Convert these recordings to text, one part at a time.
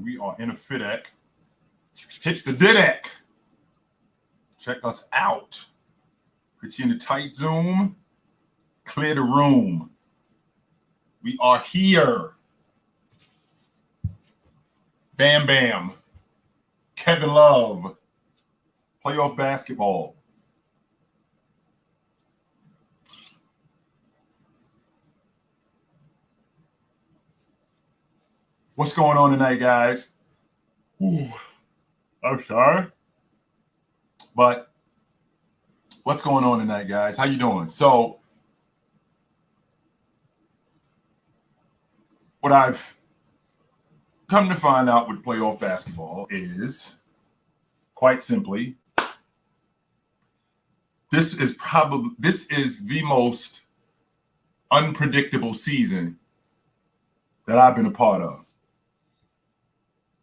and we are in a FIDEC. Hit the DIDEC. Check us out. Put you in the tight zoom. Clear the room. We are here. Bam Bam. Kevin Love. Playoff basketball. What's going on tonight, guys? Ooh, I'm sorry. But what's going on tonight, guys? How you doing? So what I've come to find out with playoff basketball is, quite simply, this is the most unpredictable season that I've been a part of.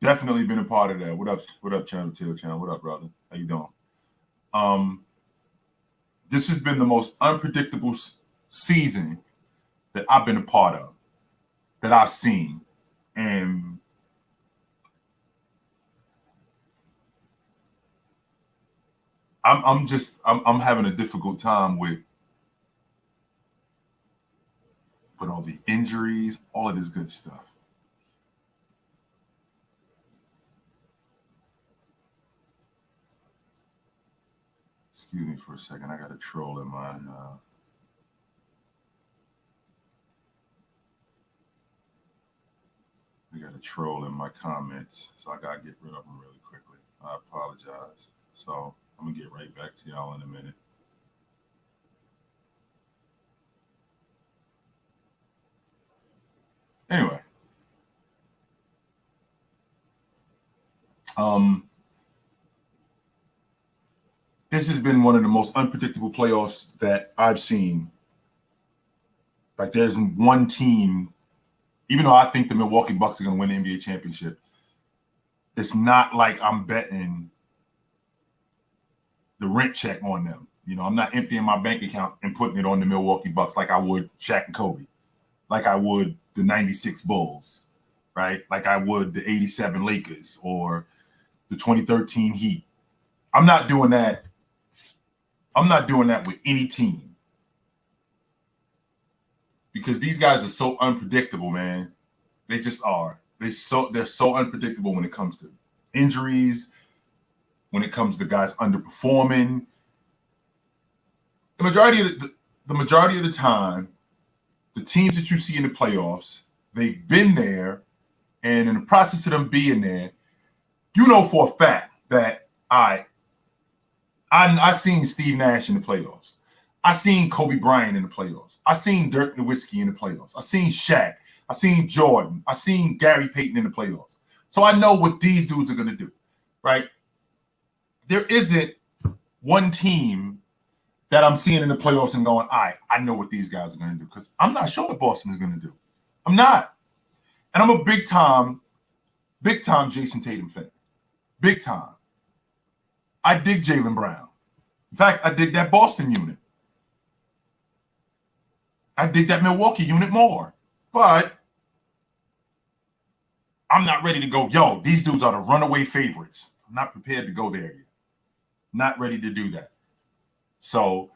Definitely been a part of that. What up, Channel Till Channel? What up, brother? How you doing? This has been the most unpredictable season that I've been a part of, that I've seen. And I'm having a difficult time with all the injuries, all of this good stuff. Excuse me for a second. I got a troll in my comments, so I gotta get rid of them really quickly. I apologize. So I'm gonna get right back to y'all in a minute. Anyway, this has been one of the most unpredictable playoffs that I've seen. Like, there's one team, even though I think the Milwaukee Bucks are going to win the NBA championship, it's not like I'm betting the rent check on them. You know, I'm not emptying my bank account and putting it on the Milwaukee Bucks like I would Shaq and Kobe, like I would the 96 Bulls, right? Like I would the 87 Lakers or the 2013 Heat. I'm not doing that. I'm not doing that with any team, because these guys are so unpredictable, man. They just are. They're so unpredictable when it comes to injuries, when it comes to guys underperforming. The majority of the time, the teams that you see in the playoffs, they've been there, and in the process of them being there, you know for a fact that I seen Steve Nash in the playoffs. I seen Kobe Bryant in the playoffs. I seen Dirk Nowitzki in the playoffs. I seen Shaq. I seen Jordan. I seen Gary Payton in the playoffs. So I know what these dudes are going to do, right? There isn't one team that I'm seeing in the playoffs and going, I know what these guys are going to do, because I'm not sure what Boston is going to do. I'm not. And I'm a big time Jason Tatum fan. Big time. I dig Jaylen Brown. In fact, I dig that Boston unit. I dig that Milwaukee unit more. But I'm not ready to go, yo, these dudes are the runaway favorites. I'm not prepared to go there yet. Not ready to do that. So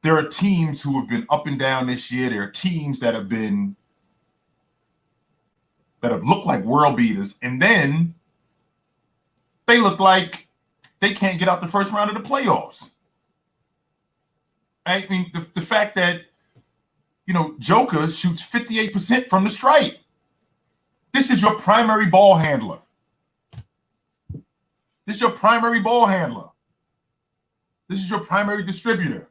there are teams who have been up and down this year. There are teams that have looked like world beaters, and then they look like they can't get out the first round of the playoffs. I mean, the fact that, you know, Joker shoots 58% from the stripe. This is your primary ball handler. This is your primary ball handler. This is your primary distributor.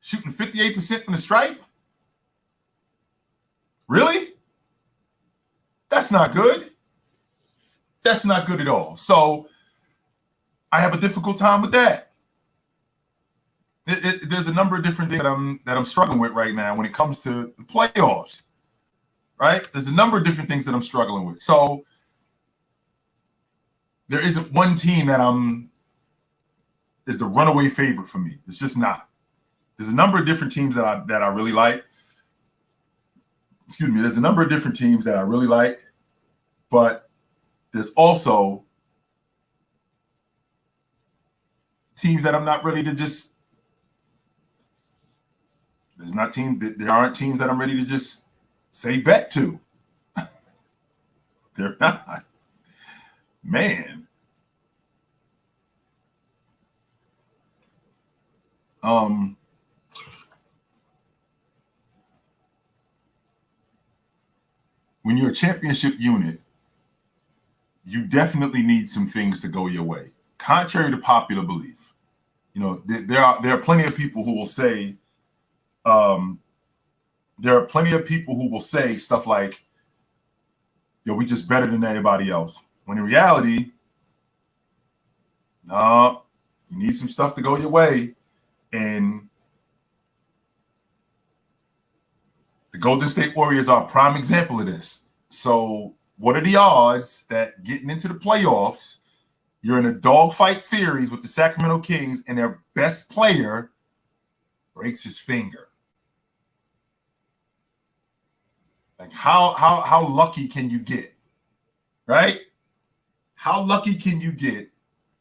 Shooting 58% from the stripe? Really? That's not good. That's not good at all. So I have a difficult time with that. There's a number of different things that I'm struggling with right now when it comes to the playoffs, right? There's a number of different things that I'm struggling with. So there isn't one team that is the runaway favorite for me. It's just not. There's a number of different teams that I really like. excuse me, there's a number of different teams that I really like, but there's also teams that I'm not ready to just. There aren't teams that I'm ready to just say bet to. They're not. Man. When you're a championship unit, you definitely need some things to go your way. Contrary to popular belief, there are plenty of people who will say, stuff like, "Yo, we just better than everybody else." When in reality, no, you need some stuff to go your way, and the Golden State Warriors are a prime example of this. So what are the odds that getting into the playoffs, you're in a dogfight series with the Sacramento Kings and their best player breaks his finger? Like how lucky can you get, right? How lucky can you get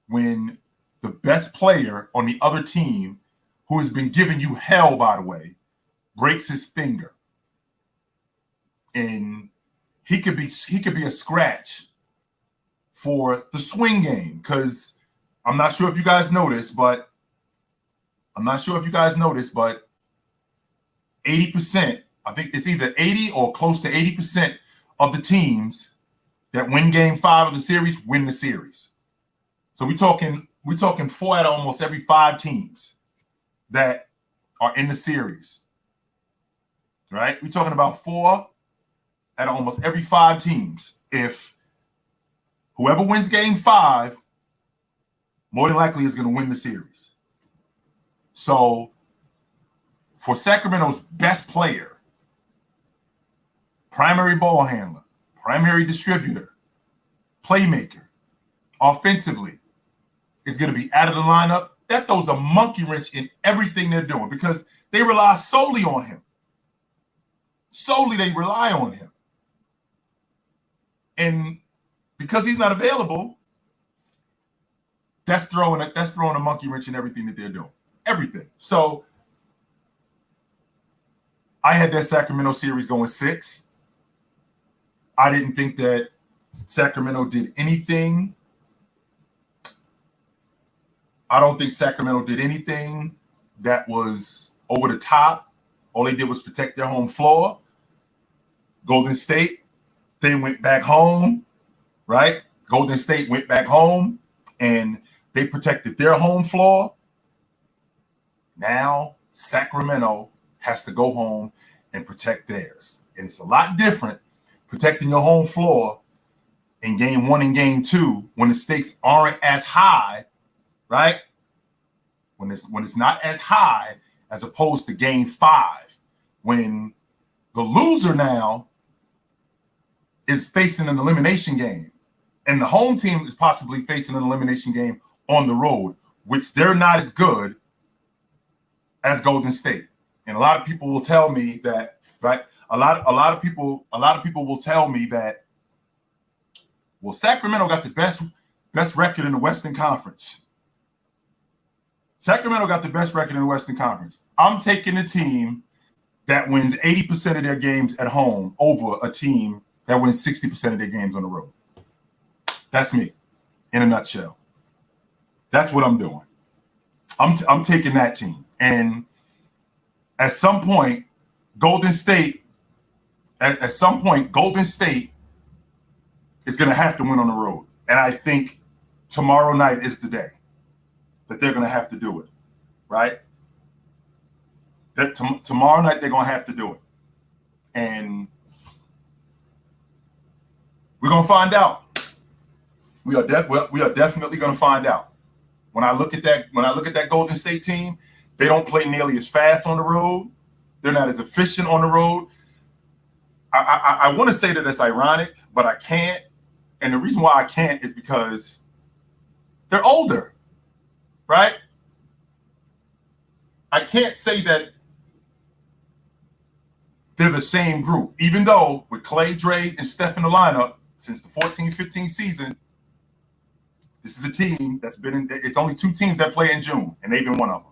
when the best player on the other team, who has been giving you hell, by the way, breaks his finger? And he could be a scratch for the swing game, because I'm not sure if you guys noticed, but 80%, I think it's either 80 or close to 80% of the teams that win game 5 of the series win the series. So we're talking 4 out of almost every 5 teams that are in the series, right? We're talking about 4 at almost every 5 teams. If whoever wins game 5, more than likely is going to win the series. So for Sacramento's best player, primary ball handler, primary distributor, playmaker, offensively, is going to be out of the lineup, that throws a monkey wrench in everything they're doing, because they rely solely on him. Solely they rely on him. And because he's not available, that's throwing a monkey wrench in everything that they're doing. Everything. So I had that Sacramento series going 6. I didn't think that Sacramento did anything. I don't think Sacramento did anything that was over the top. All they did was protect their home floor. Golden State, they went back home, right? Golden State went back home and they protected their home floor. Now Sacramento has to go home and protect theirs. And it's a lot different protecting your home floor in game 1 and game 2 when the stakes aren't as high, right? When it's not as high as opposed to game 5, when the loser now is facing an elimination game and the home team is possibly facing an elimination game on the road, which they're not as good as Golden State. And a lot of people will tell me that, right? A lot of people will tell me that, well, Sacramento got the best record in the Western Conference. Sacramento got the best record in the Western Conference. I'm taking a team that wins 80% of their games at home over a team that wins 60% of their games on the road. That's me, in a nutshell. That's what I'm doing. I'm taking that team. And at some point, Golden State is going to have to win on the road. And I think tomorrow night is the day that they're going to have to do it, right? That tomorrow night they're going to have to do it. And we're going to find out. We are definitely going to find out. When I look at that Golden State team, they don't play nearly as fast on the road. They're not as efficient on the road. I want to say that it's ironic, but I can't. And the reason why I can't is because they're older, right? I can't say that they're the same group. Even though with Clay, Dre, and Steph in the lineup since the 14-15 season, this is a team that's been in. It's only 2 teams that play in June, and they've been one of them,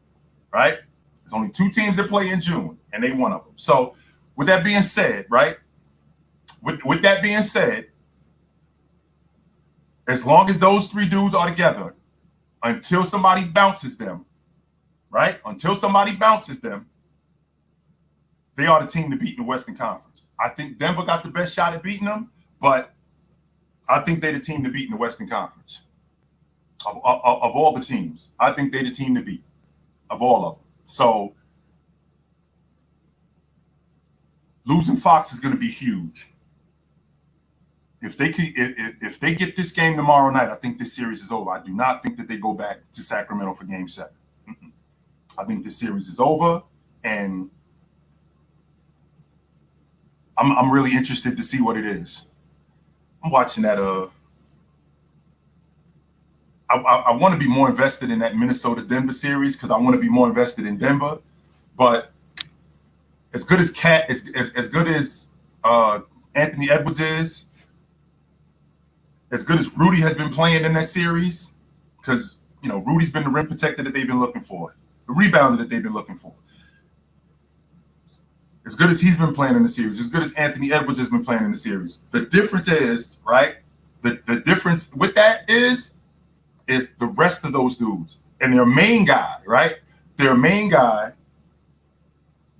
right? There's only 2 teams that play in June, and they one of them. So, with that being said, right? With that being said, as long as those 3 dudes are together, until somebody bounces them, right? Until somebody bounces them, they are the team to beat in the Western Conference. I think Denver got the best shot at beating them, but I think they're the team to beat in the Western Conference. Of all the teams, I think they're the team to beat of all of them. So losing Fox is going to be huge. If they get this game tomorrow night, I think this series is over. I do not think that they go back to Sacramento for Game 7. I think this series is over, and I'm really interested to see what it is. I'm watching that. I want to be more invested in that Minnesota-Denver series because I want to be more invested in Denver. But as good as Anthony Edwards is, as good as Rudy has been playing in that series, because Rudy's been the rim protector that they've been looking for, the rebounder that they've been looking for. As good as he's been playing in the series, as good as Anthony Edwards has been playing in the series, the difference is, right? The difference with that is the rest of those dudes and their main guy, right? Their main guy,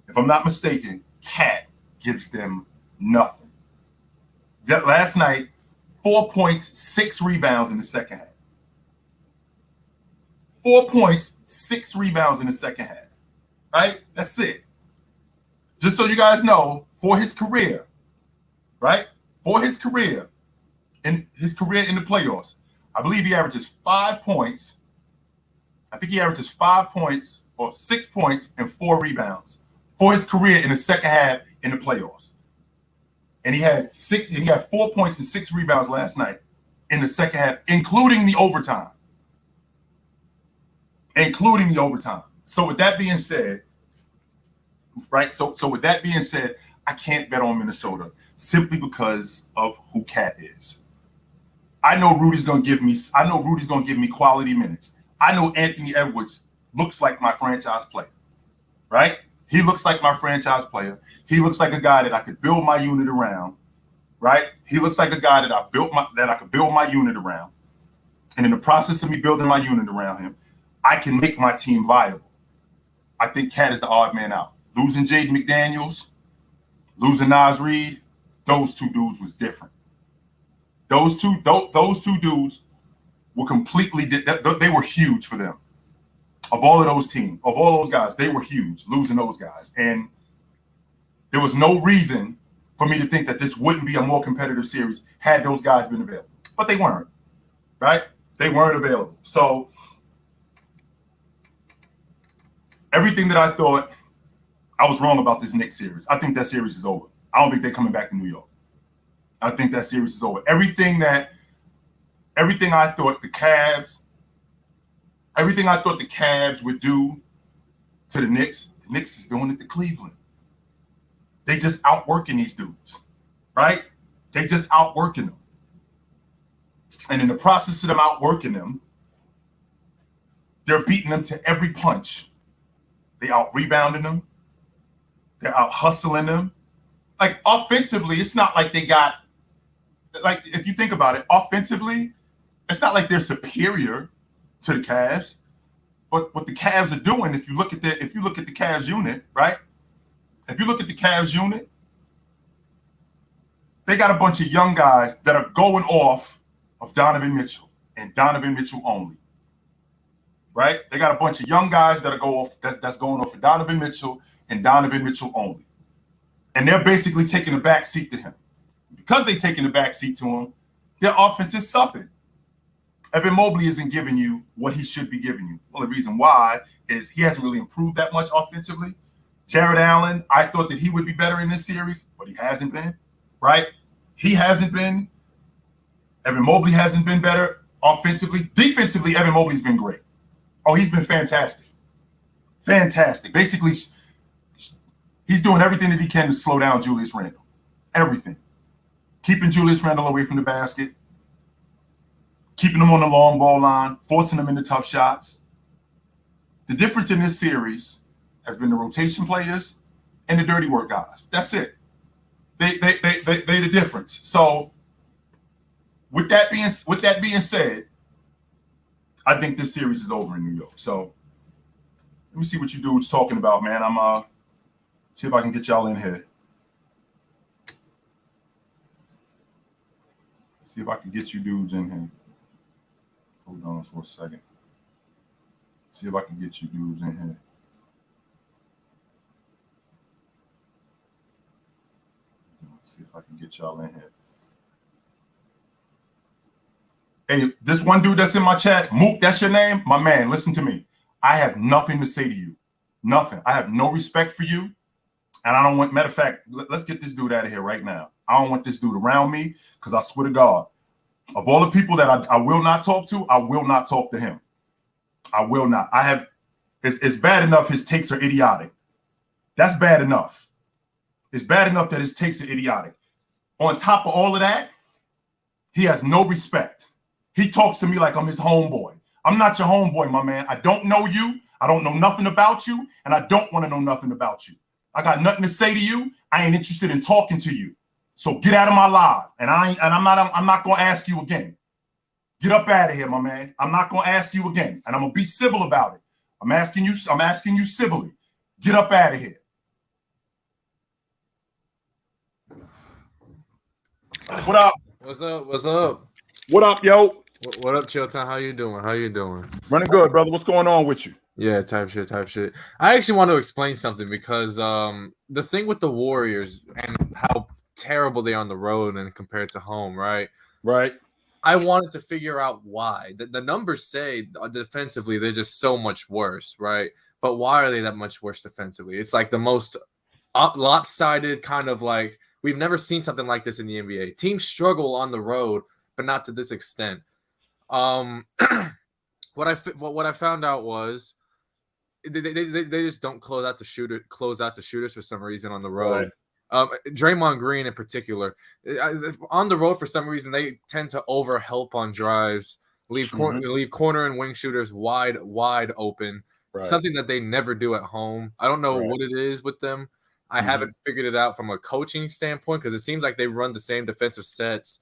if I'm not mistaken, Cat gives them nothing. That last night, 4 points, 6 rebounds in the second half. 4 points, 6 rebounds in the second half. Right? That's it. Just so you guys know, for his career, right? For his career, in the playoffs, I believe he averages 5 points. I think he averages 5 points or 6 points and 4 rebounds for his career in the second half in the playoffs. And he had 4 points and 6 rebounds last night in the second half, including the overtime. So with that being said, right? So with that being said, I can't bet on Minnesota simply because of who Cat is. I know Rudy's gonna give me quality minutes. I know Anthony Edwards looks like my franchise player, right? He looks like my franchise player. He looks like a guy that I could build my unit around, right? He looks like a guy that I could build my unit around. And in the process of me building my unit around him, I can make my team viable. I think Cat is the odd man out. Losing Jaden McDaniels, losing Naz Reid, those 2 dudes was different. Those two dudes were completely, they were huge for them. Of all of those teams, of all those guys, they were huge, losing those guys. And there was no reason for me to think that this wouldn't be a more competitive series had those guys been available. But they weren't, right? They weren't available. So everything that I thought, I was wrong about this Knicks series. I think that series is over. I don't think they're coming back to New York. I think that series is over. Everything I thought the Cavs would do to the Knicks is doing it to Cleveland. They just outworking these dudes, right? They just outworking them. And in the process of them outworking them, they're beating them to every punch. They out-rebounding them. They're out-hustling them. Like, offensively, it's not like they got, like, if you think about it, offensively, it's not like they're superior to the Cavs. But what the Cavs are doing, if you look at the Cavs unit, right? If you look at the Cavs unit, they got a bunch of young guys that are going off of Donovan Mitchell and Donovan Mitchell only. Right? They got a bunch of young guys that are that's going off of Donovan Mitchell and Donovan Mitchell only. And they're basically taking a back seat to him. Because they're taking a back seat to him, their offense is suffering. Evan Mobley isn't giving you what he should be giving you. Well, the reason why is he hasn't really improved that much offensively. Jared Allen, I thought that he would be better in this series, but he hasn't been, right? He hasn't been. Evan Mobley hasn't been better offensively. Defensively, Evan Mobley's been great. Oh, he's been fantastic. Fantastic. Basically, He's doing everything that he can to slow down Julius Randle. Everything. Keeping Julius Randle away from the basket, keeping him on the long ball line, forcing him into tough shots. The difference in this series has been the rotation players and the dirty work guys. That's it. They the difference. So with that being said, I think this series is over in New York. So let me see what you dudes talking about, man. I'm see if I can get y'all in here. See if I can get you dudes in here. Hold on for a second. See if I can get you dudes in here. See if I can get y'all in here. Hey, this one dude that's in my chat, Mook, that's your name? My man, listen to me. I have nothing to say to you. Nothing. I have no respect for you. And I don't want, matter of fact, let's get this dude out of here right now. I don't want this dude around me because I swear to God, of all the people that I will not talk to, I will not talk to him. I will not. It's bad enough his takes are idiotic. That's bad enough. It's bad enough that his takes are idiotic. On top of all of that, he has no respect. He talks to me like I'm his homeboy. I'm not your homeboy, my man. I don't know you. I don't know nothing about you, and I don't want to know nothing about you. I got nothing to say to you. I ain't interested in talking to you. So get out of my live. And I'm not gonna ask you again. Get up out of here, my man. I'm not gonna ask you again. And I'm gonna be civil about it. I'm asking you civilly. Get up out of here. What up? What's up? What's up? What up, yo? What up, Chilltown? How you doing? How you doing? Running good, brother. What's going on with you? Yeah, type shit. I actually want to explain something because the thing with the Warriors and how terrible they are on the road and compared to home, right? Right. I wanted to figure out why. The numbers say defensively they're just so much worse, right? But why are they that much worse defensively? It's like the most lopsided kind of like we've never seen something like this in the NBA. Teams struggle on the road, but not to this extent. What I found out was they just don't close out the shooters for some reason on the road. Right. Draymond Green in particular, on the road for some reason they tend to overhelp on drives, leave corner and wing shooters wide open. Right. Something that they never do at home. I don't know what it is with them. I haven't figured it out from a coaching standpoint because it seems like they run the same defensive sets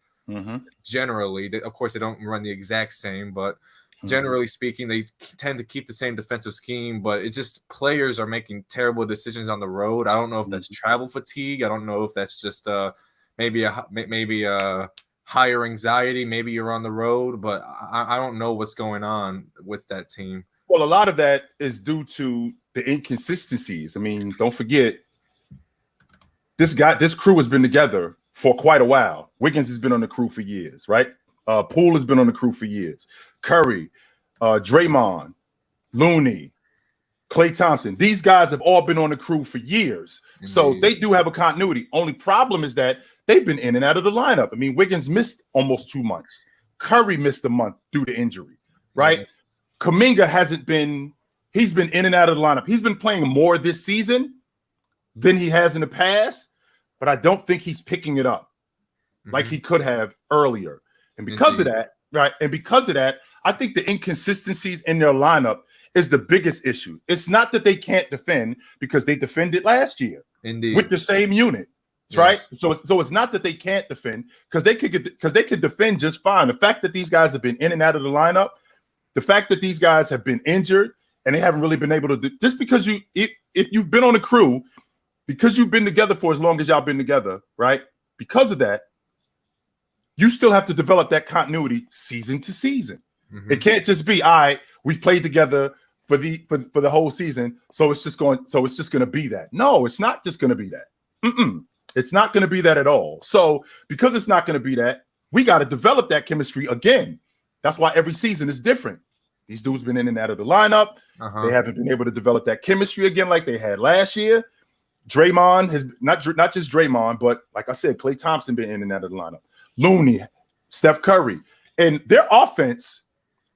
generally. Of course, they don't run the exact same, but generally speaking, they tend to keep the same defensive scheme, but it just players are making terrible decisions on the road. I don't know if that's travel fatigue. I don't know if that's just maybe a higher anxiety. Maybe you're on the road, but I don't know what's going on with that team. Well, a lot of that is due to the inconsistencies. I mean, don't forget, this crew has been together for quite a while. Wiggins has been on the crew for years, right? Poole has been on the crew for years. Curry, Draymond, Looney, Klay Thompson. These guys have all been on the crew for years. Indeed. So they do have a continuity. Only problem is that they've been in and out of the lineup. I mean, Wiggins missed almost 2 months. Curry missed a month due to injury, right? Kuminga hasn't been – he's been in and out of the lineup. He's been playing more this season than he has in the past, but I don't think he's picking it up like he could have earlier. And because of that, right? And because of that, I think the inconsistencies in their lineup is the biggest issue. It's not that they can't defend because they defended last year with the same unit, right? So it's not that they can't defend because they could defend just fine. The fact that these guys have been in and out of the lineup, the fact that these guys have been injured and they haven't really been able to do just because if you've been on a crew, because you've been together for as long as y'all been together, right? Because of that, you still have to develop that continuity season to season. It can't just be, all right, we've played together for the whole season, so it's just going to be that. No, it's not just going to be that. It's not going to be that at all. So because it's not going to be that, we got to develop that chemistry again. That's why every season is different. These dudes been in and out of the lineup. They haven't been able to develop that chemistry again like they had last year. Draymond has not just Draymond, but like I said, Klay Thompson been in and out of the lineup. Looney, Steph Curry, and their offense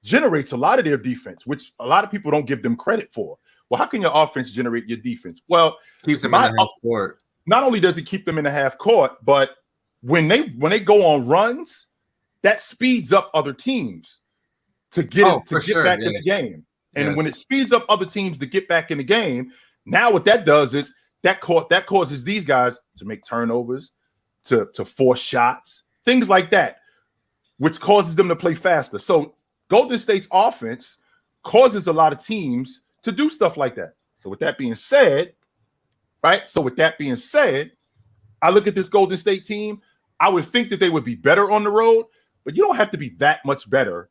generates a lot of their defense, which a lot of people don't give them credit for. Well, how can your offense generate your defense? Well, keeps them in the half court. Not only does it keep them in the half court, but when they go on runs, that speeds up other teams to get back in the game. And when it speeds up other teams to get back in the game, now what that does is that causes these guys to make turnovers, to force shots, things like that, which causes them to play faster. So Golden State's offense causes a lot of teams to do stuff like that. So with that being said, I look at this Golden State team. I would think that they would be better on the road, but you don't have to be that much better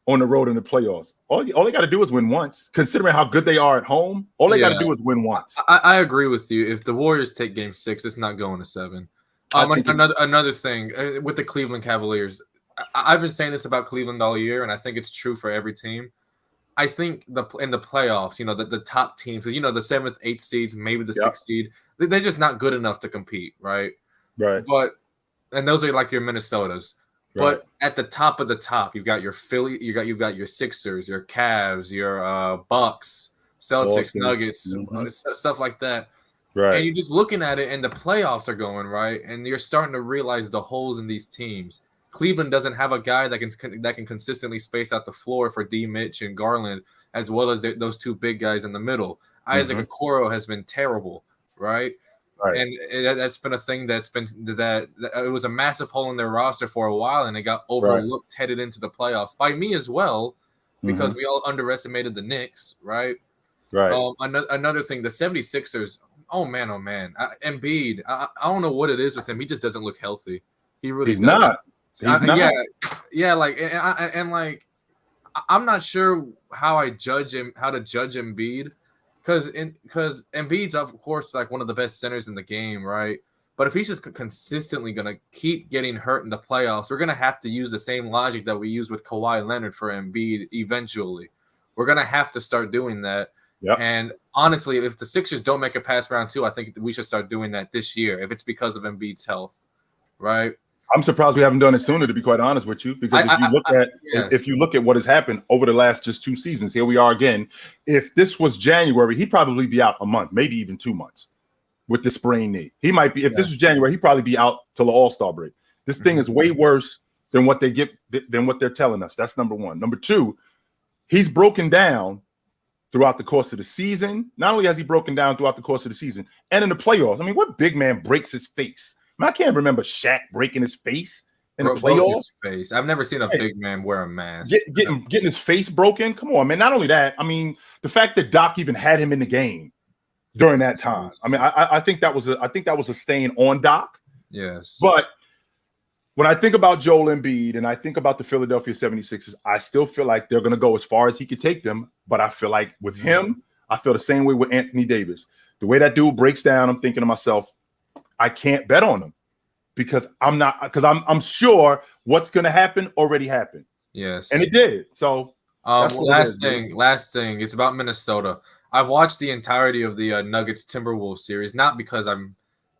on the road in the playoffs. All they got to do is win once. Considering how good they are at home, all they got to do is win once. I agree with you. If the Warriors take Game 6, it's not going to 7. Another thing with the Cleveland Cavaliers, I've been saying this about Cleveland all year, and I think it's true for every team. I think in the playoffs, the top teams, the 7th, 8th seeds, maybe the 6th seed, they're just not good enough to compete, right? Right. And those are like your Minnesotas. Right. But at the top of the top, you've got your Philly, you've got your Sixers, your Cavs, your Bucks, Celtics, Nuggets, stuff like that. Right. And you're just looking at it, and the playoffs are going right, and you're starting to realize the holes in these teams. Cleveland doesn't have a guy that can consistently space out the floor for D. Mitch and Garland, as well as those two big guys in the middle. Isaac Okoro has been terrible, right? Right. And that's been a thing that it was a massive hole in their roster for a while, and it got overlooked headed into the playoffs by me as well, because we all underestimated the Knicks, right? Right. Another thing, the 76ers, oh man. Embiid, I don't know what it is with him. He just doesn't look healthy. He really doesn't. Not. He's not. Yeah. Like, I'm not sure how to judge Embiid, because Embiid's of course like one of the best centers in the game, right? But if he's just consistently gonna keep getting hurt in the playoffs, we're gonna have to use the same logic that we use with Kawhi Leonard for Embiid. Eventually, we're gonna have to start doing that. Yep. And honestly, if the Sixers don't make it past round 2, I think we should start doing that this year if it's because of Embiid's health, right? I'm surprised we haven't done it sooner, to be quite honest with you, because if you look at what has happened over the last just 2 seasons, here we are again. If this was January, he'd probably be out a month, maybe even 2 months with the sprained knee. He might be, if this was January, he'd probably be out till the All-Star break. This thing is way worse than what they're telling us. That's number one. Number two, he's broken down throughout the course of the season. Not only has he broken down throughout the course of the season and in the playoffs. I mean, what big man breaks his face? I can't remember Shaq breaking his face in the playoffs. Face. I've never seen a big man wear a mask. Getting his face broken. Come on, man. Not only that, I mean, the fact that Doc even had him in the game during that time. I mean, I think that was a stain on Doc. Yes. But when I think about Joel Embiid and I think about the Philadelphia 76ers, I still feel like they're going to go as far as he could take them. But I feel like with him, I feel the same way with Anthony Davis. The way that dude breaks down, I'm thinking to myself, I can't bet on him because I'm sure what's going to happen already happened. Yes. And it did. So last thing, it's about Minnesota. I've watched the entirety of the Nuggets Timberwolves series, not because I'm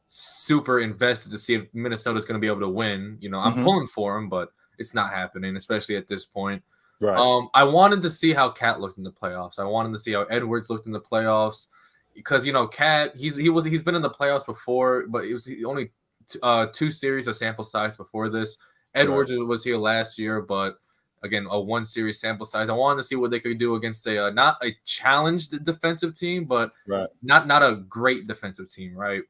super invested to see if Minnesota's going to be able to win. I'm pulling for them, but it's not happening, especially at this point. Right. I wanted to see how Cat looked in the playoffs. I wanted to see how Edwards looked in the playoffs. Because Cat, he's been in the playoffs before, but it was only 2 series of sample size before this. Edwards was here last year, but again, a 1 series sample size. I wanted to see what they could do against not a challenged defensive team, but not a great defensive team, right?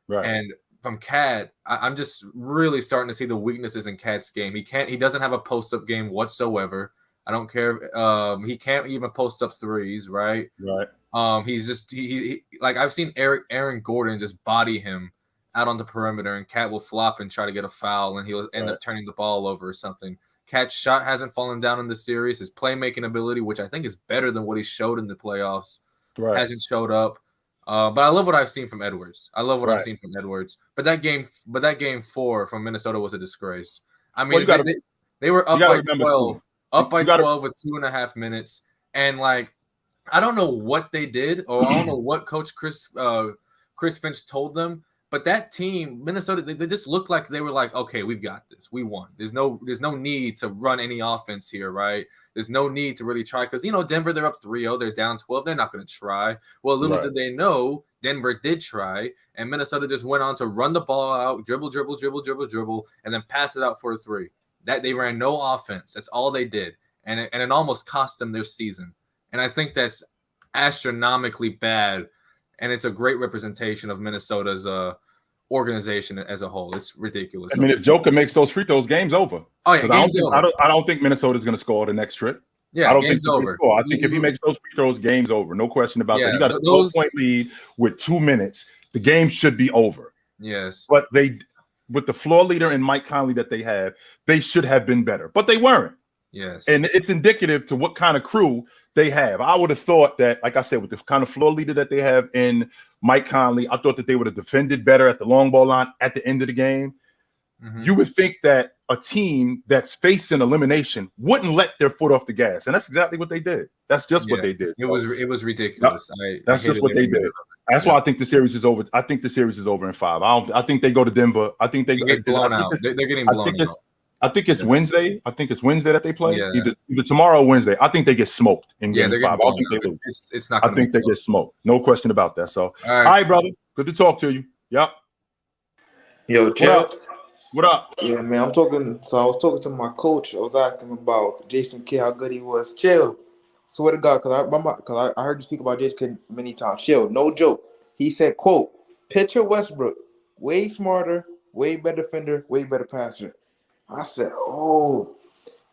Right. And from Cat, I'm just really starting to see the weaknesses in Cat's game. He doesn't have a post up game whatsoever. I don't care. He can't even post up threes, right? Right. He's just he like I've seen Aaron Gordon just body him out on the perimeter, and Cat will flop and try to get a foul, and he'll end up turning the ball over or something. Cat's shot hasn't fallen down in the series. His playmaking ability, which I think is better than what he showed in the playoffs, hasn't showed up. But I love what I've seen from Edwards. I've seen from Edwards. But that game 4 from Minnesota was a disgrace. I mean, they were up by 12, with 2.5 minutes, and like. I don't know what they did, or I don't know what Coach Chris Finch told them, But that team, Minnesota, they just looked like they were like, okay, we've got this. We won. There's no need to run any offense here, right? There's no need to really try because, Denver, they're up 3-0. They're down 12. They're not going to try. Well, little did they know, Denver did try, and Minnesota just went on to run the ball out, dribble, and then pass it out for a 3. That they ran no offense. That's all they did, and it almost cost them their season. And I think that's astronomically bad. And it's a great representation of Minnesota's organization as a whole. It's ridiculous. I mean, if Joker makes those free throws, game's over. Oh yeah, game's over. I don't think Minnesota's going to score the next trip. Yeah, I don't think game's over. Score. I think if he makes those free throws, game's over. No question about that. You got a 12-point lead with 2 minutes. The game should be over. Yes, but with the floor leader and Mike Conley that they have, they should have been better, but they weren't. Yes, and it's indicative to what kind of crew they have. I would have thought that, like I said, with the kind of floor leader that they have in Mike Conley, I thought that they would have defended better at the long ball line at the end of the game. Mm-hmm. You would think that a team that's facing elimination wouldn't let their foot off the gas, and that's exactly what they did. That's just what they did. It was ridiculous. That's just what they did. That's why I think the series is over. I think the series is over in 5. I think they go to Denver. I think they get blown out. They're getting blown out. I think it's Wednesday. I think it's Wednesday that they play. Yeah. Either tomorrow or Wednesday. I think they get smoked in game 5. I don't think they lose. It's not. I think they get smoked. No question about that. So, all right, brother. Good to talk to you. Yep. Yo, Chill. What up? Yeah, man. I'm talking. So I was talking to my coach. I was asking him about Jason Kidd, how good he was. Chill. Swear to God, because I heard you speak about Jason Kidd many times. Chill. No joke. He said, "Quote: Picture Westbrook, way smarter, way better defender, way better passer." I said, "Oh."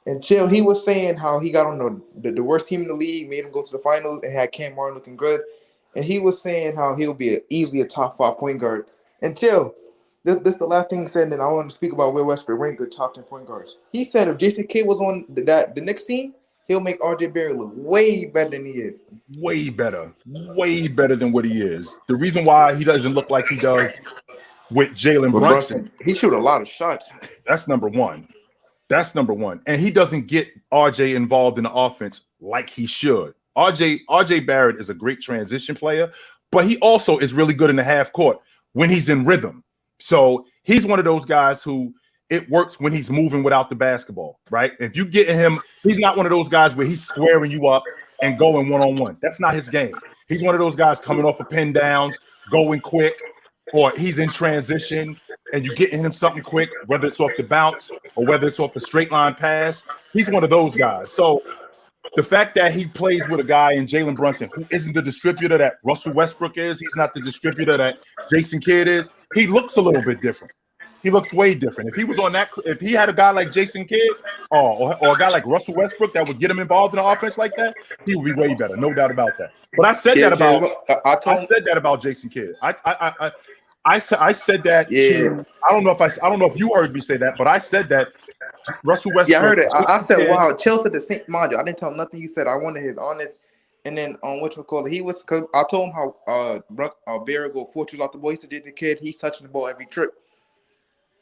And Chill, he was saying how he got on the worst team in the league, made him go to the finals, and had Cam Martin looking good. And he was saying how he'll be easily a top 5 point guard. And Chill, this is the last thing he said, and I want to speak about where Westbrook ranked good top 10 point guards. He said if Jason Kidd was on the next team, he'll make RJ Barrett look way better than he is. Way better than what he is. The reason why he doesn't look like he does with Jalen Brunson. He shoot a lot of shots. That's number one. And he doesn't get RJ involved in the offense like he should. RJ Barrett is a great transition player, but he also is really good in the half court when he's in rhythm. So he's one of those guys who it works when he's moving without the basketball, right? If you get him, he's not one of those guys where he's squaring you up and going one-on-one. That's not his game. He's one of those guys coming off of pin downs, going quick, or he's in transition and you getting him something quick, whether it's off the bounce or whether it's off the straight line pass. He's one of those guys. So the fact that he plays with a guy in Jalen Brunson who isn't the distributor that Russell Westbrook is, he's not the distributor that Jason Kidd is, he looks a little bit different. He looks way different. If he had a guy like Jason Kidd or a guy like Russell Westbrook that would get him involved in the offense like that, he would be way better, no doubt about that. But I said that about Jason Kidd. I said that. Yeah. I don't know if you heard me say that, but I said that Russell Westbrook. Yeah, I heard it. I said, "Wow, Chelsea the same." Mind you, I didn't tell him nothing you said. I wanted his honest. And then on he was. Cause I told him how Barrett go 4 trips off the ball. He said, "Jason Kidd, he's touching the ball every trip."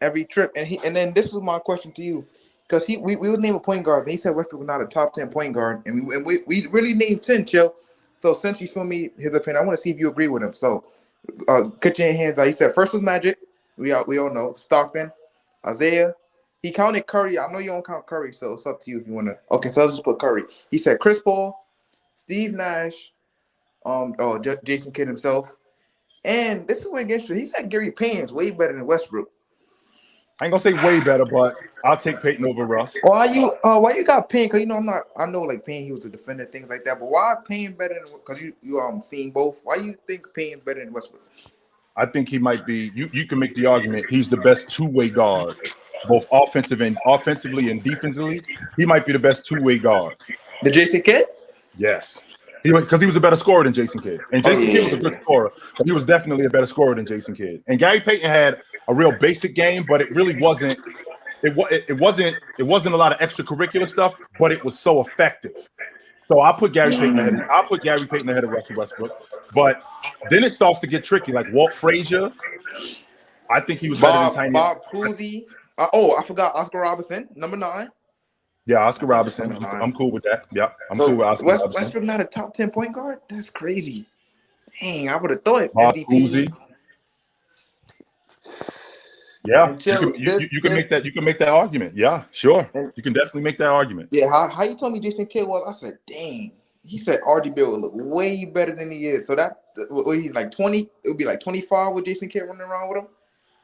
And then this is my question to you, because we would name a point guard, and he said Westbrook was not a top 10 point guard, and we really named 10, Chill. So since you showed me his opinion, I want to see if you agree with him. So cut your hands out. He said first was Magic. We all know Stockton, Isaiah. He counted Curry. I know you don't count Curry, so it's up to you if you want to. Okay, so let's just put Curry. He said Chris Paul, Steve Nash, Jason Kidd himself, and this is what against you. He said Gary Payne's way better than Westbrook. I ain't gonna say way better, but I'll take Payton over Russ. Why you got Payne? Because I know like Payne, he was a defender, things like that. But why Payne better than? Because you seen both. Why you think Payne's better than Westbrook? I think he might be. You can make the argument he's the best two-way guard, both offensively and defensively. He might be the best two-way guard. The Jason Kidd? Yes. Because he was a better scorer than Jason Kidd. And Jason Kidd was a good scorer, but he was definitely a better scorer than Jason Kidd. And Gary Payton had a real basic game, but it really wasn't. It wasn't a lot of extracurricular stuff, but it was so effective. So I'll put Gary Payton ahead of Russell Westbrook. But then it starts to get tricky. Like Walt Frazier, I think he was better than Tiny. Bob Cousy. I forgot Oscar Robertson, number 9. Yeah, Oscar Robertson. I'm cool with that. Yeah, I'm cool with Oscar Robertson. Westbrook not a top 10 point guard? That's crazy. Dang, I would have thought it. Bob Cousy. Yeah, Until you can make that. You can make that argument. Yeah, sure. You can definitely make that argument. Yeah, how you told me Jason Kidd was? I said, dang. He said RJ Barrett would look way better than he is. So that he's like 20. It would be like 25 with Jason Kidd running around with him.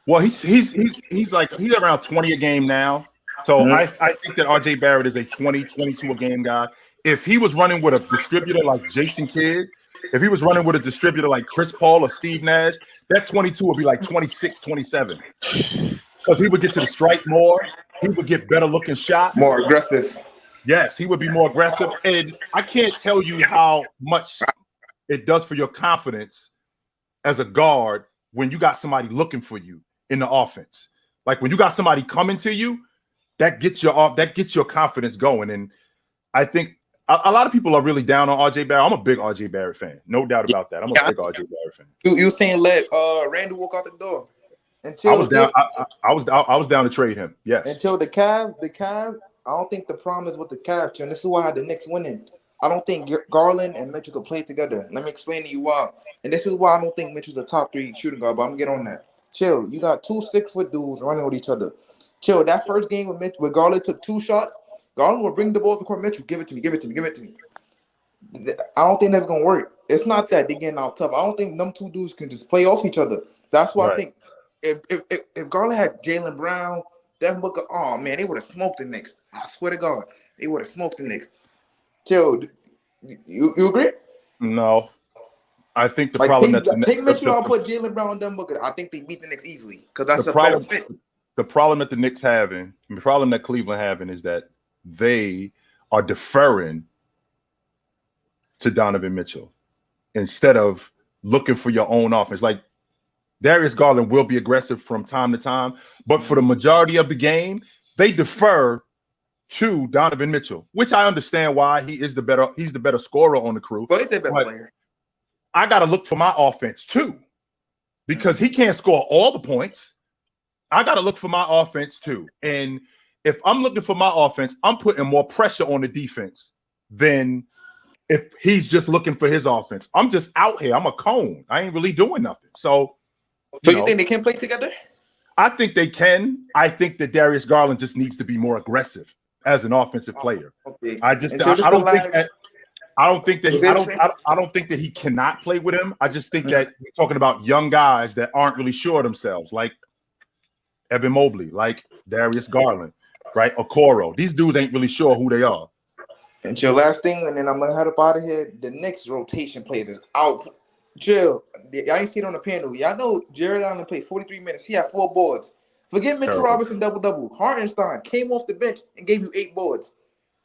Well, he's around 20 a game now. So I think that RJ Barrett is a 20, 22 a game guy. If he was running with a distributor like Jason Kidd, if he was running with a distributor like Chris Paul or Steve Nash, that 22 would be like 26, 27. Because he would get to the strike more. He would get better looking shots. More aggressive. Yes, he would be more aggressive. And I can't tell you how much it does for your confidence as a guard when you got somebody looking for you in the offense. Like when you got somebody coming to you, that gets your confidence going. And I think a lot of people are really down on RJ Barrett. I'm a big RJ Barrett fan. No doubt about that. I'm a big RJ Barrett fan. You saying let Randall walk out the door? Until I was down to trade him. Yes. Until the Cavs, I don't think the problem is with the Cavs, and this is why I had the Knicks winning. I don't think Garland and Mitchell could play together. Let me explain to you why. And this is why I don't think Mitchell's a top 3 shooting guard, but I'm gonna get on that. Chill. You got 2 6-foot dudes running with each other. Chill. That first game with Mitchell, where Garland took 2 shots, Garland will bring the ball to court. Mitchell, give it to me. I don't think that's gonna work. It's not that they're getting off tough. I don't think them 2 dudes can just play off each other. That's why I think if Garland had Jaylen Brown, Devin Booker, oh man, they would have smoked the Knicks. I swear to God, they would have smoked the Knicks. Chill. You agree? No. I think the problem take Mitchell out, put Jaylen Brown and Devin Booker. I think they beat the Knicks easily because that's the better problem. fit. The problem that the Knicks having, the problem that Cleveland having is that they are deferring to Donovan Mitchell instead of looking for your own offense. Like Darius Garland will be aggressive from time to time, but for the majority of the game, they defer to Donovan Mitchell, which I understand why he's the better scorer on the crew. Well, he's the best player. I got to look for my offense too, because he can't score all the points. I got to look for my offense too. And if I'm looking for my offense, I'm putting more pressure on the defense than if he's just looking for his offense. I'm just out here. I'm a cone. I ain't really doing nothing. So you think they can play together? I think they can. I think that Darius Garland just needs to be more aggressive as an offensive player. Okay. I don't think that he cannot play with him. I just think that we're talking about young guys that aren't really sure of themselves, like Evan Mobley, like Darius Garland, right? Okoro. These dudes ain't really sure who they are. And your last thing, and then I'm gonna head up out of here. The Knicks rotation plays is out. Chill. Y'all ain't seen it on the panel. Y'all know Jared Allen played 43 minutes. He had 4 boards. Forget Mitchell Robinson double-double. Hartenstein came off the bench and gave you 8 boards.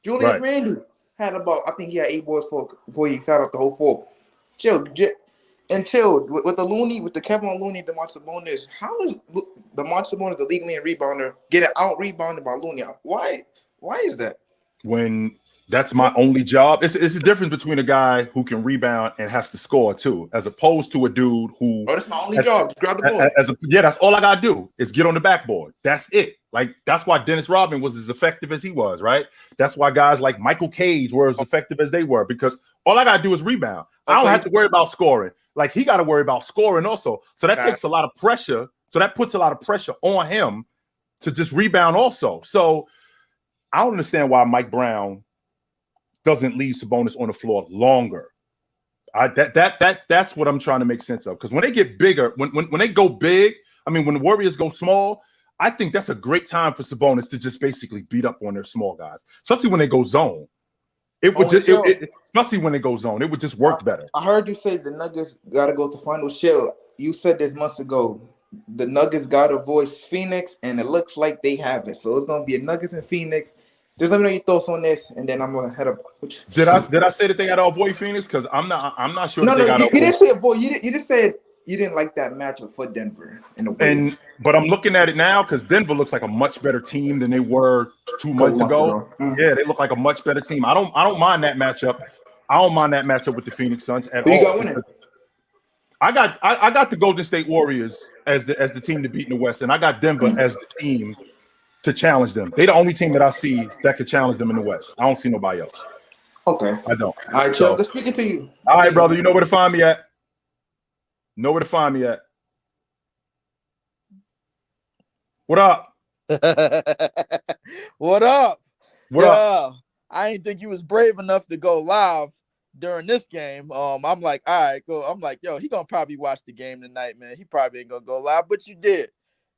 Julius Randle had I think he had 8 boards before he sat off the whole 4. Chill. And chill. With the Kevin Looney, DeMar Sabonis, how is DeMar Sabonis the league leading rebounder getting out-rebounded by Looney? Why is that? When that's my only job. It's a difference between a guy who can rebound and has to score too, as opposed to a dude who. Oh, that's my only job. Just grab the ball. That's all I gotta do is get on the backboard. That's it. Like that's why Dennis Rodman was as effective as he was, right? That's why guys like Michael Cage were as effective as they were, because all I gotta do is rebound. I don't have to worry about scoring. Like he got to worry about scoring also. So that takes a lot of pressure. So that puts a lot of pressure on him to just rebound also. So I don't understand why Mike Brown doesn't leave Sabonis on the floor longer. That's what I'm trying to make sense of. Because when they get bigger, when they go big, I mean, when the Warriors go small, I think that's a great time for Sabonis to just basically beat up on their small guys, especially when they go zone. Especially when they go zone, it would just work better. I heard you say the Nuggets got to go to finals. Chill. You said this months ago. The Nuggets got to voice Phoenix, and it looks like they have it. So it's going to be a Nuggets and Phoenix. Just let me know your thoughts on this, and then I'm gonna head up. Did I say that they got to avoid Phoenix? Because I'm not sure. No, you didn't say avoid. You just said you didn't like that matchup for Denver in a way. But I'm looking at it now because Denver looks like a much better team than they were 2 months ago. Mm-hmm. Yeah, they look like a much better team. I don't mind that matchup. I don't mind that matchup with the Phoenix Suns at all. You got winning. I got the Golden State Warriors as the team to beat in the West, and I got Denver as the team to challenge them. They're the only team that I see that could challenge them in the West. I don't see nobody else. Okay. I don't. All right, Joe, good speaking to you. All right, brother. You know where to find me at. What up? What up? What up? I didn't think you was brave enough to go live during this game. I'm like, all right, go. I'm like, yo, he gonna probably watch the game tonight, man. He probably ain't gonna go live, but you did.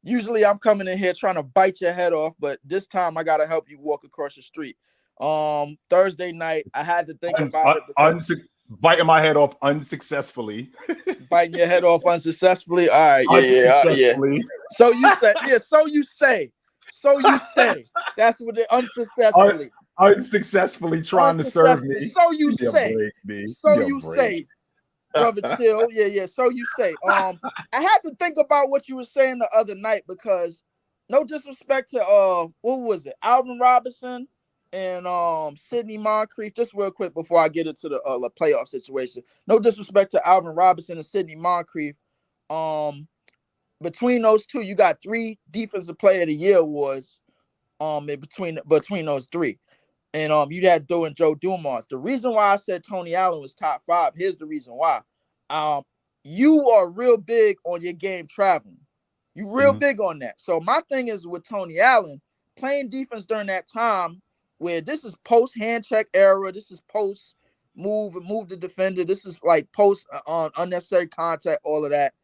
Usually I'm coming in here trying to bite your head off, but this time I gotta help you walk across the street. Thursday night, I had to think about it. Biting my head off unsuccessfully. Biting your head off unsuccessfully. All right, yeah. So you say, So you say. That's what it unsuccessfully. Unsuccessfully trying to serve me. So you say. So you say. Brother Chill. Yeah. So you say. I had to think about what you were saying the other night because no disrespect to what was it? Alvin Robinson and Sidney Moncrief. Just real quick before I get into the playoff situation. No disrespect to Alvin Robinson and Sidney Moncrief. Between those two, you got 3 Defensive Player of the Year awards. Between those 3, and you had Joe and Joe Dumars. The reason why I said Tony Allen was top 5. Here's the reason why. You are real big on your game traveling. You real big on that. So my thing is with Tony Allen playing defense during that time, where this is post hand check era. This is post move the defender. This is like post on unnecessary contact. All of that.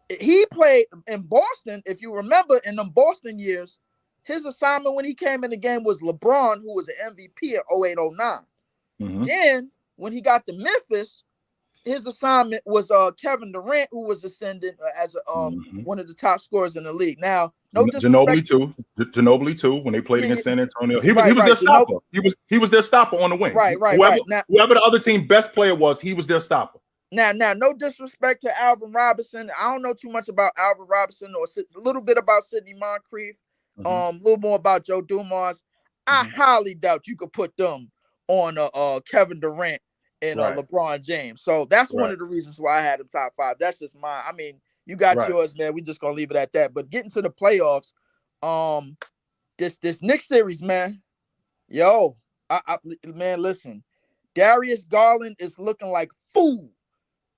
He played in Boston. If you remember, in them Boston years, his assignment when he came in the game was LeBron, who was an MVP in 08-09. Then when he got to Memphis, his assignment was Kevin Durant, who was ascending as one of the top scorers in the league. Now, no disrespect. Ginobili too. When they played against San Antonio, he was their stopper. He was their stopper on the wing. Right. Now, whoever the other team best player was, he was their stopper. Now, no disrespect to Alvin Robinson. I don't know too much about Alvin Robinson or a little bit about Sidney Moncrief. A little more about Joe Dumars. I highly doubt you could put them on Kevin Durant and LeBron James. So that's one of the reasons why I had him top 5. That's just mine. I mean, you got yours, man. We just gonna leave it at that. But getting to the playoffs, this Knicks series, man. Yo, man, listen. Darius Garland is looking like food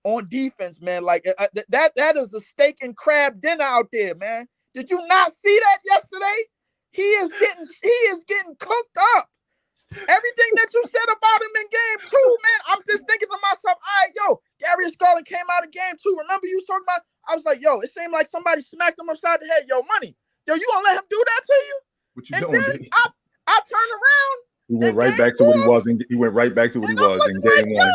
on defense, man. Like that is a steak and crab dinner out there, man. Did you not see that yesterday? He is getting cooked up. Everything that you said about him in game 2, man, I'm just thinking to myself, all right, yo, Darius Garland came out of game 2. Remember you talking about? I was like, yo, it seemed like somebody smacked him upside the head. Yo, money. Yo, you gonna let him do that to you? What you and doing? Then I turned around. He went right back to what he was. He went right back to what he was in game 1.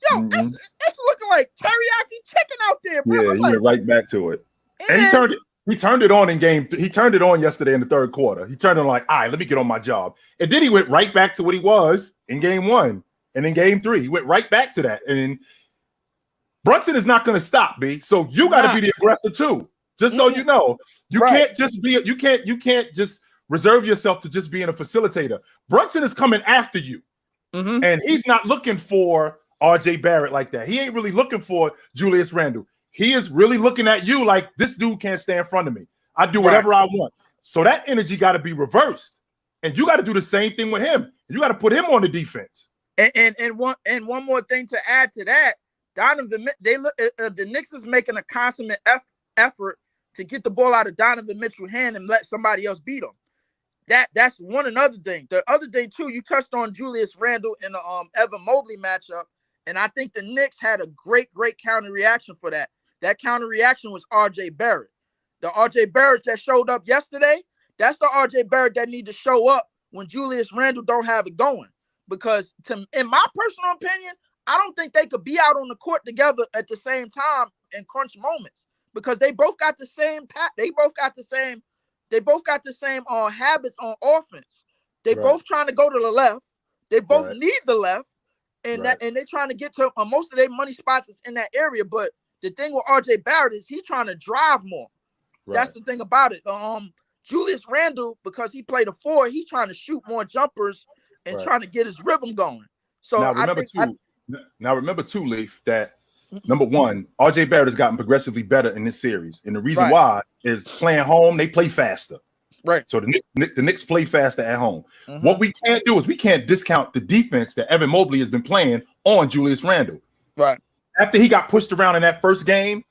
Yo, it's looking like teriyaki chicken out there, bro. Yeah, he went right back to it, and he turned it on in game. He turned it on yesterday in the 3rd quarter. He turned it on like, all right, let me get on my job. And then he went right back to what he was in game 1. And in game 3, he went right back to that. And Brunson is not going to stop, B. So you got to be the aggressor too. Just so you know, you can't just be. You can't just reserve yourself to just being a facilitator. Brunson is coming after you, and he's not looking for R.J. Barrett like that. He ain't really looking for Julius Randle. He is really looking at you like this dude can't stay in front of me. I do whatever I want. So that energy got to be reversed, and you got to do the same thing with him. You got to put him on the defense. And one more thing to add to that, Donovan. The Knicks is making a consummate effort to get the ball out of Donovan Mitchell's hand and let somebody else beat him. That's one another thing. The other thing too, you touched on Julius Randle in the Evan Mobley matchup, and I think the Knicks had a great counter reaction for that. That counter reaction was R.J. Barrett. The R.J. Barrett that showed up yesterday, that's the R.J. Barrett that need to show up when Julius Randle don't have it going. Because in my personal opinion, I don't think they could be out on the court together at the same time in crunch moments because they both got the same They both got the same habits on offense. They both trying to go to the left. They both need the left, and they're trying to get to most of their money spots is in that area. But the thing with R.J. Barrett is he's trying to drive more. That's the thing about it. Julius Randle, because he played a 4, he's trying to shoot more jumpers and trying to get his rhythm going. So now remember too, Leaf, that number one, R.J. Barrett has gotten progressively better in this series, and the reason why is playing home, they play faster. Right. So the Knicks play faster at home. What we can't do is we can't discount the defense that Evan Mobley has been playing on Julius Randle. Right. After he got pushed around in that first game,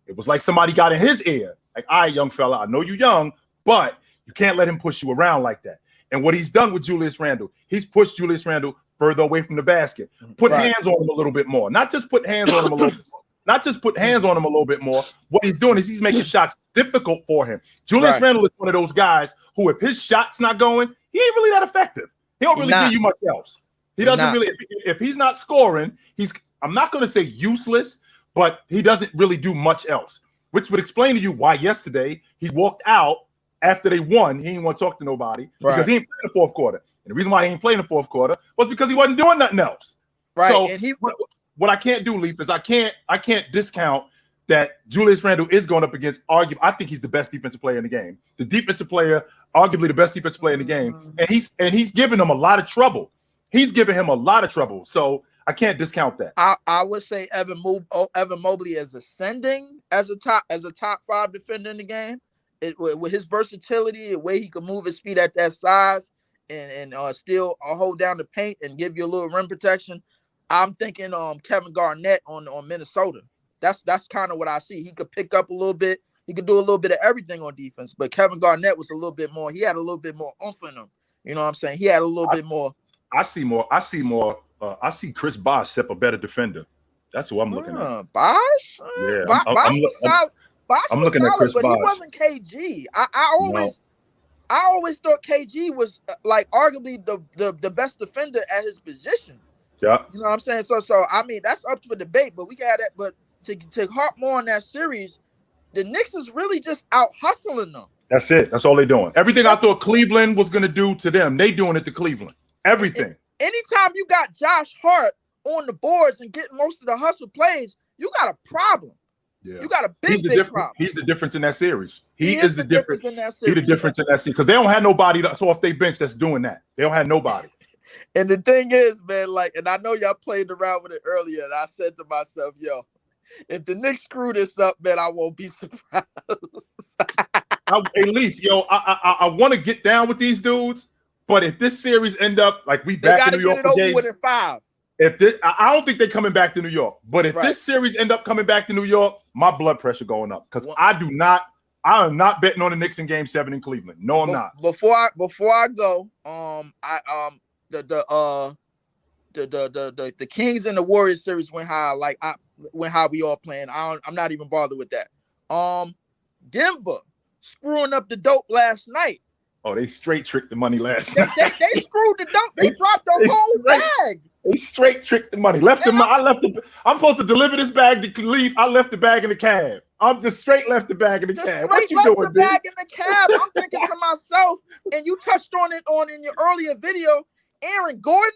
it was like somebody got in his ear. Like, all right, young fella, I know you're young, but you can't let him push you around like that. And what he's done with Julius Randle, he's pushed Julius Randle further away from the basket. Put hands on him a little bit more. Not just put hands on him a little bit more. Not just put hands on him a little bit more. What he's doing is he's making shots difficult for him. Julius Randle is one of those guys who, if his shot's not going, he ain't really that effective. He don't really give you much else. He doesn't really, if he's not scoring, I'm not going to say useless, but he doesn't really do much else, which would explain to you why yesterday he walked out after they won. He didn't want to talk to nobody because he ain't playing the fourth quarter. And the reason why he ain't playing the fourth quarter was because he wasn't doing nothing else. Right. So and what I can't do, Leaf, is I can't discount that Julius Randle is going up against I think he's the best defensive player in the game. The defensive player, arguably the best defensive player in the game. And he's giving him a lot of trouble. He's giving him a lot of trouble. So I can't discount that. I would say Evan Mobley is ascending as a top 5 defender in the game. With his versatility, the way he can move his feet at that size and still hold down the paint and give you a little rim protection. I'm thinking Kevin Garnett on Minnesota. That's kind of what I see. He could pick up a little bit. He could do a little bit of everything on defense. But Kevin Garnett was a little bit more. He had a little bit more oomph in him. You know what I'm saying? He had a little bit more. I see Chris Bosh step a better defender. That's who I'm looking at. Bosh? Yeah, I'm looking at Chris Bosh. But he wasn't KG. I always thought KG was like arguably the best defender at his position. Yeah. You know what I'm saying? So I mean, that's up to a debate, but we got that. But to harp more on that series, the Knicks is really just out hustling them. That's it. That's all they're doing. Everything I thought Cleveland was going to do to them, they doing it to Cleveland. Everything. Anytime you got Josh Hart on the boards and getting most of the hustle plays, you got a problem. Yeah. You got a big problem. He's the difference in that series. He is the difference in that series. He's the difference in that series because they don't have nobody that's off their bench that's doing that. They don't have nobody. And the thing is, man, like, and I know y'all played around with it earlier, and I said to myself, yo, if the Knicks screw this up, man, I won't be surprised. Hey, Leaf, yo, I want to get down with these dudes, but if this series end up like we back in New York for games, within 5. I don't think they're coming back to New York, but if this series end up coming back to New York, my blood pressure going up because I am not betting on the Knicks in Game 7 in Cleveland. No, I'm not. Before I go, the Kings and the Warriors series went how we all playing. I'm not even bothered with that. Denver screwing up the dope last night. Oh, they straight tricked the money last night. They screwed the dope. They dropped the whole bag. They straight tricked the money. I'm supposed to deliver this bag to Leaf. I left the bag in the cab. I'm just straight left the bag in the cab. What you doing, the bag in the cab. I'm thinking to myself, and you touched on it in your earlier video. Aaron Gordon,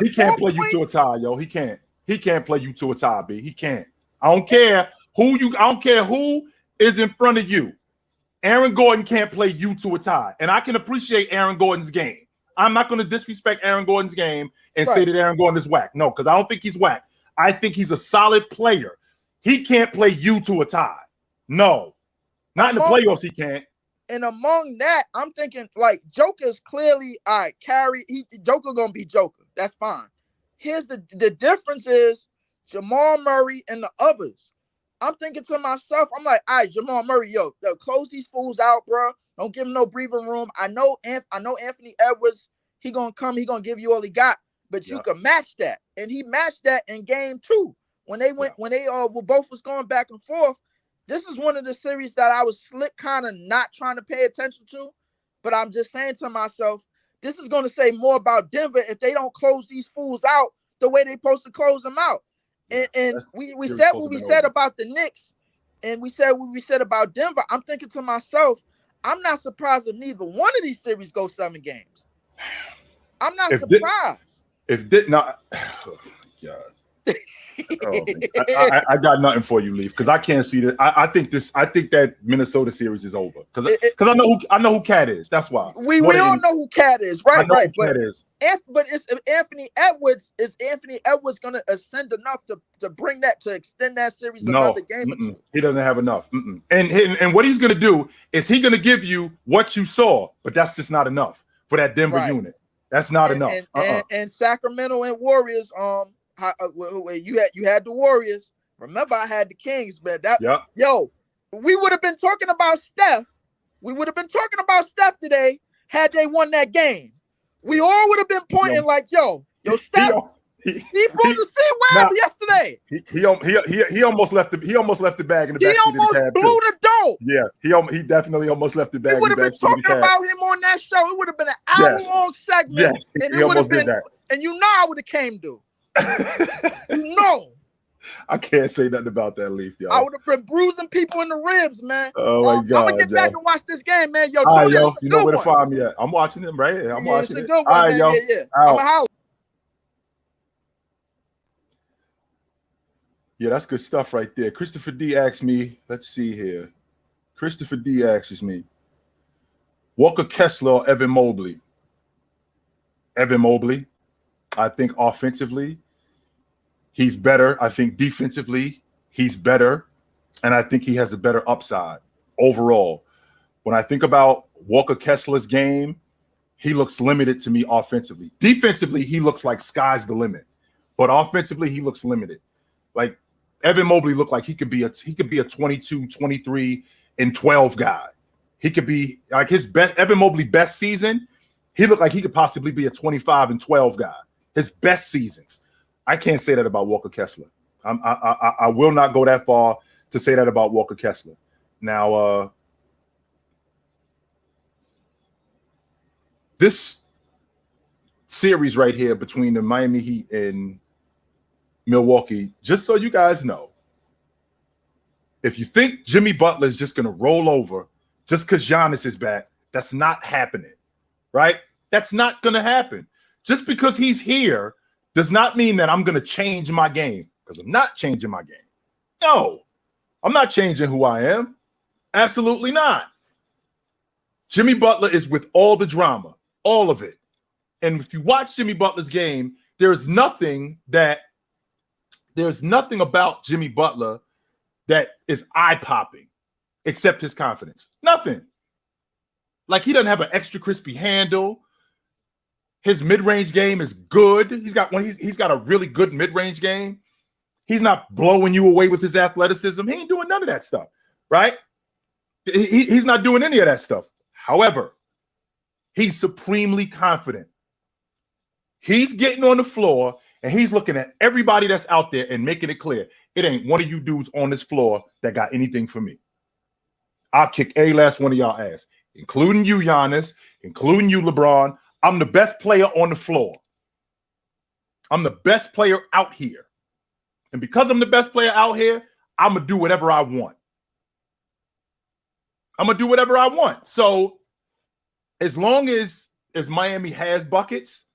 he can't play you to a tie, yo. He can't. He can't play you to a tie, B. He can't. I don't care who is in front of you. Aaron Gordon can't play you to a tie, and I can appreciate Aaron Gordon's game. I'm not going to disrespect Aaron Gordon's game and say that Aaron Gordon is whack. No, because I don't think he's whack. I think he's a solid player. He can't play you to a tie. No, not in the playoffs. He can't. And among that, I'm thinking like Joker's clearly all right. Joker gonna be Joker. That's fine. Here's the difference is Jamal Murray and the others. I'm thinking to myself, I'm like, all right, Jamal Murray, yo, close these fools out, bro. Don't give him no breathing room. I know Anthony Edwards. He gonna come. He gonna give you all he got. But you can match that, and he matched that in Game 2 when they were both was going back and forth. This is one of the series that I was slick kind of not trying to pay attention to, but I'm just saying to myself, this is going to say more about Denver if they don't close these fools out the way they're supposed to close them out. And we said what we said about the Knicks, and we said what we said about Denver. I'm thinking to myself, I'm not surprised if neither one of these series go 7 games. I'm not surprised. Oh I got nothing for you, Leaf, because I can't see that. I think that Minnesota series is over because I know who Cat is. That's why we all know who Cat is, right? But it's Anthony Edwards. Is Anthony Edwards going to ascend enough to bring that to extend that series another game or 2? He doesn't have enough. And what he's going to do is he's going to give you what you saw, but that's just not enough for that Denver unit. That's not enough. And Sacramento and Warriors. You had the Warriors. Remember, I had the Kings, man. we would have been talking about Steph. We would have been talking about Steph today had they won that game. We all would have been pointing like, yo, Steph. He pulled the C-Web yesterday. He almost left the bag in the backseat of the cab. He almost blew the door. Yeah, he definitely almost left the bag. We would have been talking about him on that show. It would have been an hour-long segment. Yes, and it would have been, and you know I would have came to. You know. I can't say nothing about that, Leaf, y'all. I would have been bruising people in the ribs, man. Oh my God! I'm gonna get back and watch this game, man. Yo, all right, yo, you know where to find me at. I'm watching him right here. I'm watching it. Good one, all right, man. Yo. Yeah. I'm a holler. Yeah, that's good stuff right there. Christopher D asks me, let's see here. Christopher D asks me, Walker Kessler or Evan Mobley? Evan Mobley. I think offensively, he's better. I think defensively, he's better. And I think he has a better upside overall. When I think about Walker Kessler's game, he looks limited to me offensively. Defensively, he looks like sky's the limit. But offensively, he looks limited. Like Evan Mobley looked like he could be a 22, 23, and 12 guy. He could be like his best Evan Mobley best season. He looked like he could possibly be a 25 and 12 guy. His best seasons. I can't say that about Walker Kessler. I will not go that far to say that about Walker Kessler. Now, this series right here between the Miami Heat and Milwaukee, just so you guys know, if you think Jimmy Butler is just going to roll over just because Giannis is back, that's not happening, right? That's not going to happen. Just because he's here does not mean that I'm going to change my game, because I'm not changing my game. No, I'm not changing who I am. Absolutely not. Jimmy Butler is with all the drama, all of it. And if you watch Jimmy Butler's game, there's nothing about Jimmy Butler that is eye-popping except his confidence. Nothing. Like, he doesn't have an extra crispy handle. His mid-range game is good. He's got a really good mid-range game. He's not blowing you away with his athleticism. He ain't doing none of that stuff, right? He's not doing any of that stuff. However, he's supremely confident. He's getting on the floor and he's looking at everybody that's out there and making it clear, it ain't one of you dudes on this floor that got anything for me. I'll kick every last one of y'all ass, including you, Giannis, including you, LeBron. I'm the best player on the floor. I'm the best player out here. And because I'm the best player out here, I'm going to do whatever I want. I'm going to do whatever I want. So as long as Miami has buckets,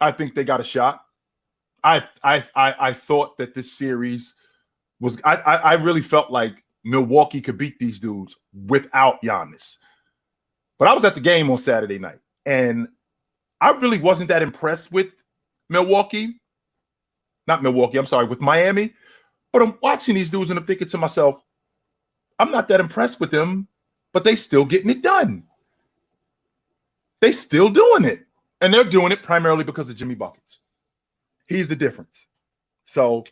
I think they got a shot. I thought that this series was – I really felt like Milwaukee could beat these dudes without Giannis. But I was at the game on Saturday night, and I really wasn't that impressed with Milwaukee. Not Milwaukee, I'm sorry, with Miami. But I'm watching these dudes, and I'm thinking to myself, I'm not that impressed with them, but they still getting it done. They still doing it. And they're doing it primarily because of Jimmy Buckets. He's the difference. So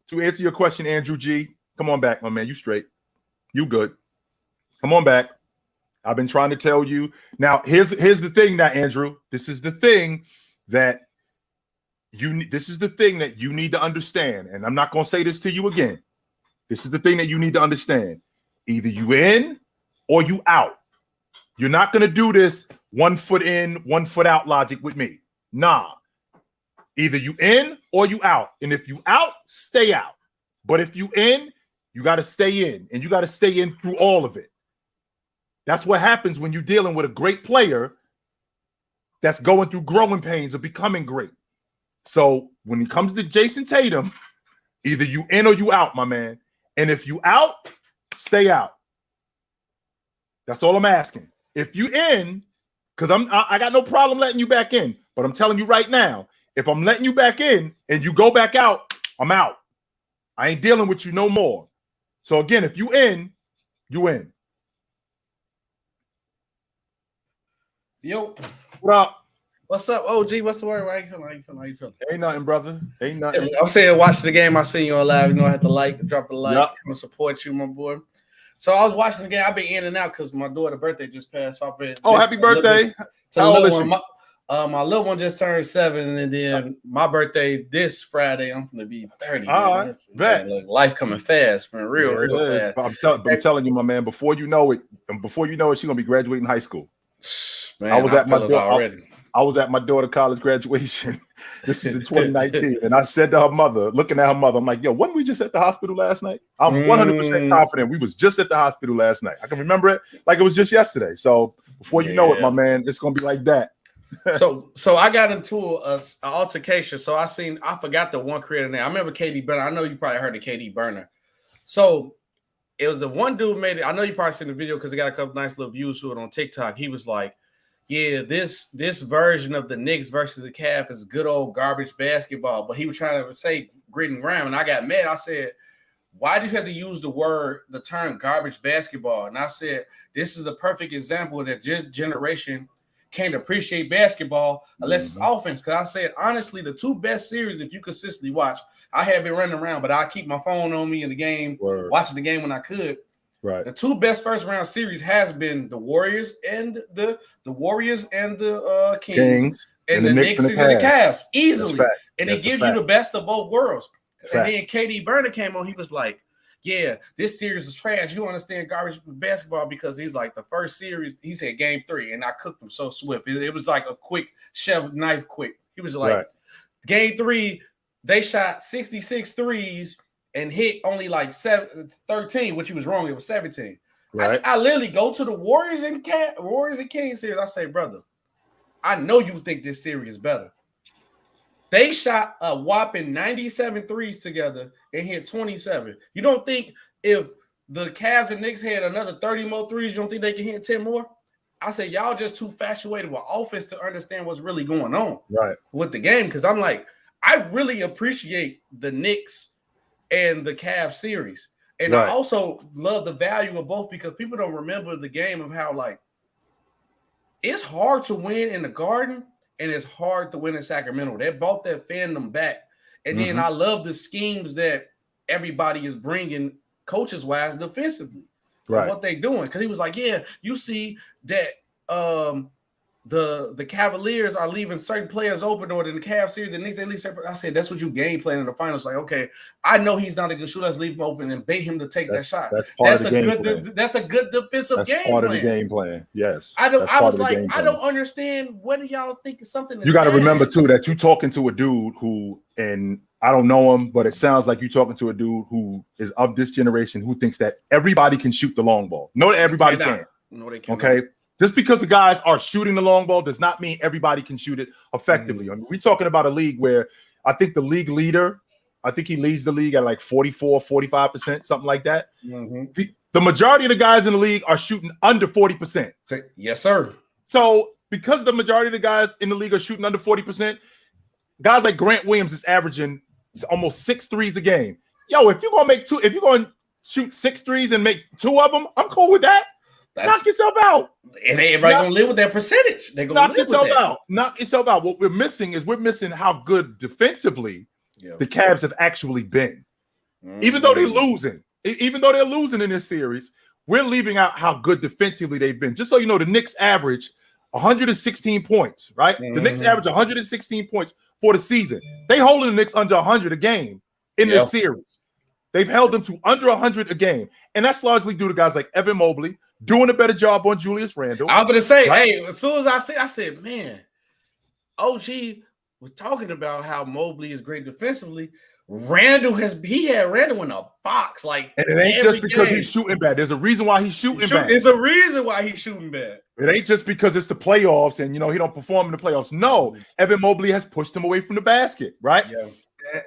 to answer your question, Andrew G., come on back, my man. You straight. You good. Come on back. I've been trying to tell you. Now, here's the thing now, Andrew. This is the thing that you need to understand. And I'm not going to say this to you again. This is the thing that you need to understand. Either you in or you out. You're not going to do this 1 foot in, 1 foot out logic with me. Nah. Either you in or you out. And if you out, stay out. But if you in, you got to stay in. And you got to stay in through all of it. That's what happens when you're dealing with a great player that's going through growing pains of becoming great. So when it comes to Jason Tatum, either you in or you out, my man. And if you out, stay out. That's all I'm asking. If you in, because I got no problem letting you back in, but I'm telling you right now, if I'm letting you back in and you go back out, I'm out. I ain't dealing with you no more. So again, if you in, you in. Yo. What up? What's up, OG? What's the word? How you feeling? Ain't nothing, brother. Ain't nothing. I'm saying watch the game. I seen you on live. You know I had to drop a like. Yep. I'm gonna support you, my boy. So I was watching the game. I've been in and out because my daughter's birthday just passed. So I've been. Oh, happy birthday! How old is she? My little one just turned 7, and then my birthday this Friday. I'm gonna be 30. All right, life coming fast, man, real fast. I'm telling you, my man. Before you know it, she's gonna be graduating high school. Man, I was at my daughter's college graduation. This is in 2019, and I said to her mother, looking at her mother, I'm like, "Yo, wasn't we just at the hospital last night?" I'm 100% confident we was just at the hospital last night. I can remember it like it was just yesterday. So before you know it, my man, it's gonna be like that. so I got into an altercation. So I forgot the one creator name. I remember KD Burner. I know you probably heard of KD Burner. So it was the one dude made it. I know you probably seen the video because it got a couple nice little views to it on TikTok. He was like, yeah, this version of the Knicks versus the Cavs is good old garbage basketball. But he was trying to say grit and grime, and I got mad. I said, why did you have to use the term garbage basketball? And I said, this is a perfect example that this generation can't appreciate basketball unless it's offense. Because I said, honestly, the two best series, if you consistently watch, I have been running around, but I keep my phone on me in the game, watching the game when I could. Right. The two best first round series has been the Warriors and the Kings and the Knicks and the Cavs easily. And it gives you the best of both worlds. And then KD Burner came on. He was like, yeah, this series is trash. You don't understand garbage basketball because he's like the first series. He said game 3, and I cooked him so swift. It was like a quick chef knife quick. He was like, game 3, they shot 66 threes and hit only like 13, which he was wrong. It was 17. Right. I literally go to the Warriors and Kings series. I say, brother, I know you think this series is better. They shot a whopping 97 threes together and hit 27. You don't think if the Cavs and Knicks had another 30 more threes, you don't think they can hit 10 more? I said, y'all just too infatuated with offense to understand what's really going on with the game. Because I'm like, I really appreciate the Knicks and the Cavs series. And I also love the value of both because people don't remember the game of how, like, it's hard to win in the Garden and it's hard to win in Sacramento. They brought that fandom back. And then I love the schemes that everybody is bringing coaches-wise defensively. What they doing. Because he was like, yeah, you see that the Cavaliers are leaving certain players open, or the Cavs series, the Knicks, they leave separate. I said, that's what you game plan in the finals. Like, okay, I know he's not a good shooter. Let's leave him open and bait him to take that shot. That's part of the game plan. That's a good defensive game plan. That's part of the game plan. Yes. I was like, I don't understand. What do y'all think is something? You got to remember, too, that you're talking to a dude who, and I don't know him, but it sounds like you're talking to a dude who is of this generation who thinks that everybody can shoot the long ball. No, everybody can't. No, they can't. Okay. Just because the guys are shooting the long ball does not mean everybody can shoot it effectively. I mean, we're talking about a league where I think the league leader, I think he leads the league at like 44, 45%, something like that. The majority of the guys in the league are shooting under 40%. Yes, sir. So because the majority of the guys in the league are shooting under 40%, guys like Grant Williams is averaging almost 6 threes a game. Yo, if you're going to shoot 6 threes and make 2 of them, I'm cool with that. Knock yourself out. And everybody gonna live with that percentage. They're gonna knock yourself out. Knock yourself out. What we're missing is how good defensively the Cavs have actually been. Even though they're losing, in this series, we're leaving out how good defensively they've been. Just so you know, the Knicks average 116 points, right? The Knicks average 116 points for the season. They holding the Knicks under 100 a game in this series. They've held them to under 100 a game. And that's largely due to guys like Evan Mobley doing a better job on Julius Randle. I'm going to say, hey, as soon as I said, man, OG was talking about how Mobley is great defensively. Randle had Randle in a box. Like, and it ain't just because he's shooting bad. There's a reason why he's shooting bad. There's a reason why he's shooting bad. It ain't just because it's the playoffs and, he don't perform in the playoffs. No, Evan Mobley has pushed him away from the basket, right? Yeah.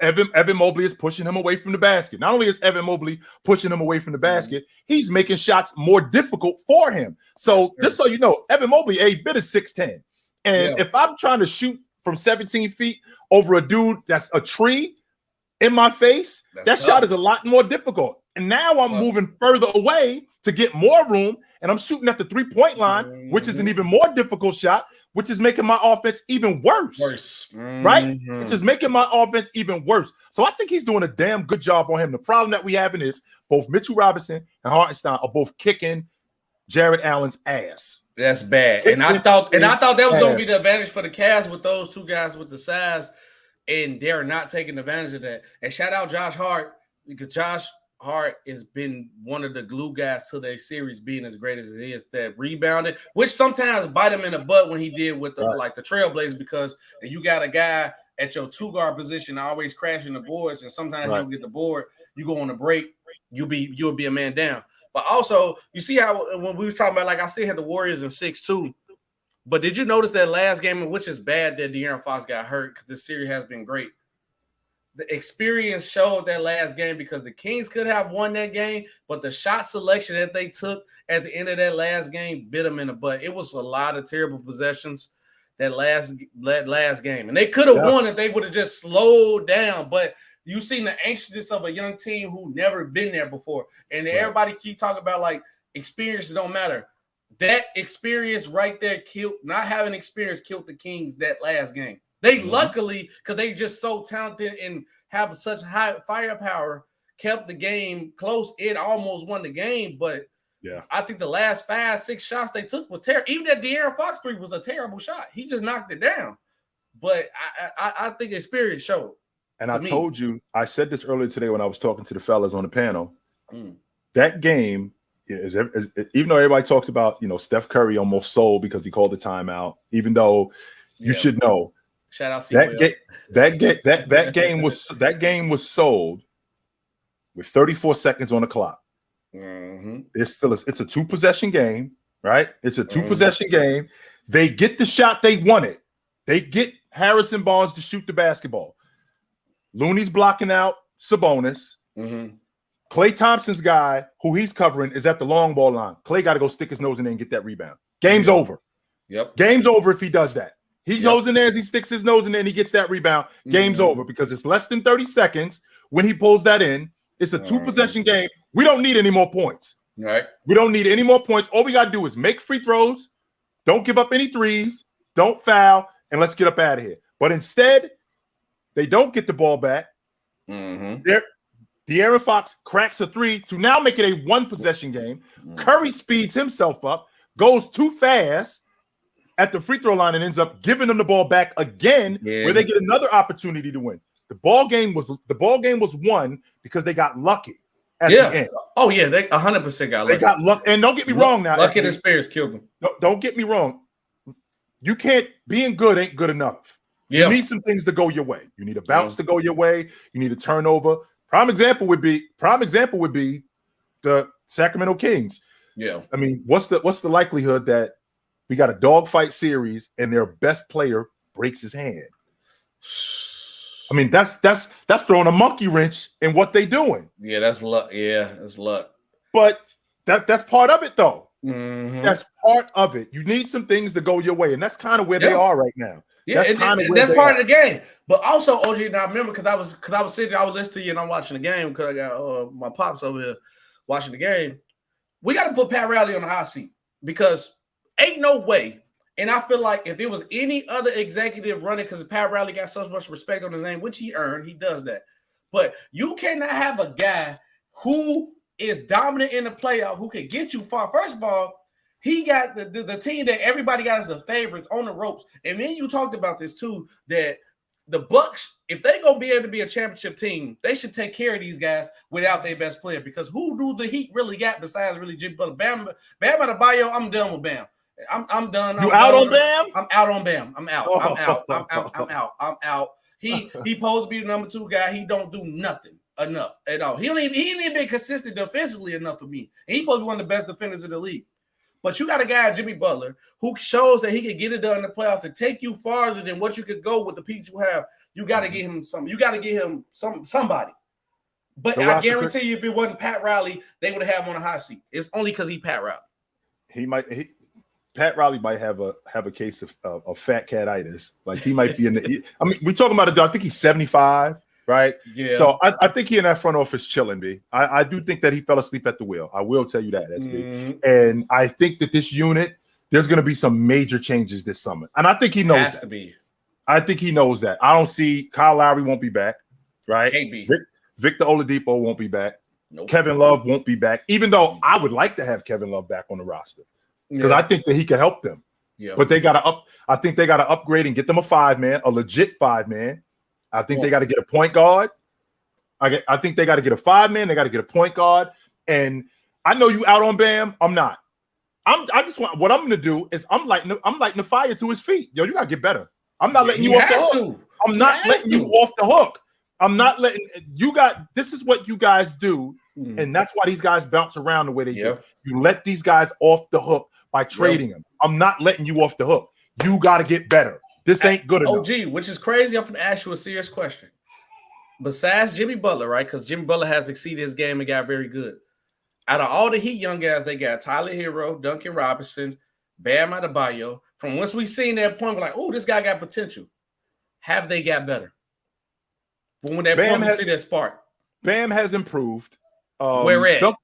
Evan Mobley is pushing him away from the basket. Not only is Evan Mobley pushing him away from the basket, he's making shots more difficult for him. So just so you know, Evan Mobley, a bit of 6'10". And if I'm trying to shoot from 17 feet over a dude that's a tree in my face, that shot is a lot more difficult. And now I'm moving further away to get more room, and I'm shooting at the 3-point line, which is an even more difficult shot. which is making my offense even worse. Right? Which is making my offense even worse. So I think he's doing a damn good job on him. The problem that we having is both Mitchell Robinson and Hartenstein are both kicking Jared Allen's ass. That's bad. And I thought that was going to be the advantage for the Cavs with those two guys with the size, and they're not taking advantage of that. And shout out Josh Hart, because Josh Hart has been one of the glue guys to their series being as great as it is, that rebounded, which sometimes bite him in the butt when he did with the like the Trailblazers, because you got a guy at your 2-guard position always crashing the boards, and sometimes you don't get the board, you go on a break, you'll be a man down. But also, you see how when we was talking about, like, I still had the Warriors in 6-2, but did you notice that last game, which is bad that De'Aaron Fox got hurt, because this series has been great. The experience showed that last game, because the Kings could have won that game, but the shot selection that they took at the end of that last game bit them in the butt. It was a lot of terrible possessions that last game, and they could have won if they would have just slowed down. But you seen the anxiousness of a young team who never been there before, and everybody keep talking about like experience don't matter. That experience right there not having experience killed the Kings that last game. They luckily, because they just so talented and have such high firepower, kept the game close. It almost won the game, but I think the last 5-6 shots they took was terrible. Even that De'Aaron Fox 3 was a terrible shot. He just knocked it down. But I think experience showed. And I told you, I said this earlier today when I was talking to the fellas on the panel. That game is, even though everybody talks about, Steph Curry almost sold because he called the timeout, even though you should know. Shout out that game was sold with 34 seconds on the clock. It's a 2-possession game, right? It's a 2-possession game. They get the shot they wanted. They get Harrison Barnes to shoot the basketball. Looney's blocking out Sabonis. Klay Thompson's guy, who he's covering, is at the long ball line. Klay got to go stick his nose in there and get that rebound. Game's over. Game's over if he does that. He goes in there as he sticks his nose in there and he gets that rebound. Game's over, because it's less than 30 seconds when he pulls that in. It's a 2-possession game. We don't need any more points. Right. We don't need any more points. All we got to do is make free throws. Don't give up any threes. Don't foul. And let's get up out of here. But instead, they don't get the ball back. De'Aaron Fox cracks a 3 to now make it a 1-possession game. Curry speeds himself up, goes too fast at the free throw line, and ends up giving them the ball back again, where they get another opportunity to win. The ball game was won because they got lucky at the end. Oh yeah, they 100% got lucky. They got luck, and don't get me wrong now. Lucky and experience killed them. Don't get me wrong. You can't being good ain't good enough. You need some things to go your way. You need a bounce to go your way. You need a turnover. Prime example would be the Sacramento Kings. I mean, what's the likelihood that we got a dogfight series and their best player breaks his hand? I mean, that's throwing a monkey wrench in what they doing. Yeah, that's luck. Yeah, that's luck. But that's part of it, though. That's part of it. You need some things to go your way, and that's kind of where they are right now. That's kind of that's part of the game. But also, OG, and I remember because I was sitting, I was listening to you and I'm watching the game because I got my pops over here watching the game. We got to put Pat Riley on the hot seat, because ain't no way. And I feel like if it was any other executive running, because Pat Riley got so much respect on his name, which he earned, he does that. But you cannot have a guy who is dominant in the playoff, who can get you far. First of all, he got the team that everybody got as the favorites on the ropes. And then you talked about this too, that the Bucks, if they're going to be able to be a championship team, they should take care of these guys without their best player, because who do the Heat really got besides really Jimmy Butler? Bam Adebayo, I'm done with Bam. I'm done. You out on Bam? I'm out on Bam. I'm out. I'm out. He supposed to be the number 2 guy. He don't do nothing enough at all. He ain't even been consistent defensively enough for me. And he's supposed to be one of the best defenders in the league. But you got a guy, Jimmy Butler, who shows that he can get it done in the playoffs and take you farther than what you could go with the pieces you have. You got to get him something. You got to get him somebody. But I guarantee you, if it wasn't Pat Riley, they would have him on a hot seat. It's only because he's Pat Riley. Pat Riley might have a case of fat cat-itis. Like, he might be in the. I mean, we're talking about I think he's 75, right? Yeah. So I think he in that front office chilling, B. I do think that he fell asleep at the wheel. I will tell you that, SB. And I think that this unit there's going to be some major changes this summer. And I think he knows that. I think he knows that. I don't see Kyle Lowry won't be back, right? Can't be. Victor Oladipo won't be back. Nope. Kevin Love won't be back, even though I would like to have Kevin Love back on the roster because I think that he could help them. Yeah. But they got to I think they got to upgrade and get them a 5-man, a legit 5-man. I think they got to get a point guard. I think they got to get a 5-man. They got to get a point guard. And I know you out on Bam. I'm not. I just want what I'm going to do is I'm lighting the fire to his feet. Yo, you got to get better. I'm not letting you off the hook. I'm not letting you off the hook. I'm not letting you got. This is what you guys do, and that's why these guys bounce around the way they do. You let these guys off the hook by trading them. I'm not letting you off the hook. You got to get better. This ain't good enough. OG, which is crazy. I'm going to ask you a serious question. Besides Jimmy Butler, right? Because Jimmy Butler has exceeded his game and got very good. Out of all the Heat young guys, they got Tyler Hero, Duncan Robinson, Bam Adebayo. From once we seen that point, we're like, oh, this guy got potential. Have they got better? When that Bam point, see that spark. Bam has improved. Where at?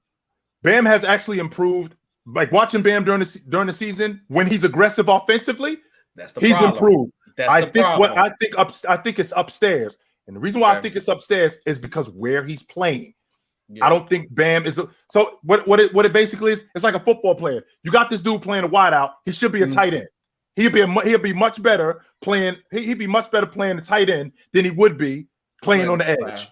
Bam has actually improved. Like watching Bam during the season when he's aggressive offensively, he's improved. I think it's upstairs, and the reason why I think it's upstairs is because where he's playing. Yeah. I don't think Bam is so. What it basically is, it's like a football player. You got this dude playing a wideout. He should be a tight end. He'll be much better playing. He'd be much better playing the tight end than he would be playing on the edge. Wow.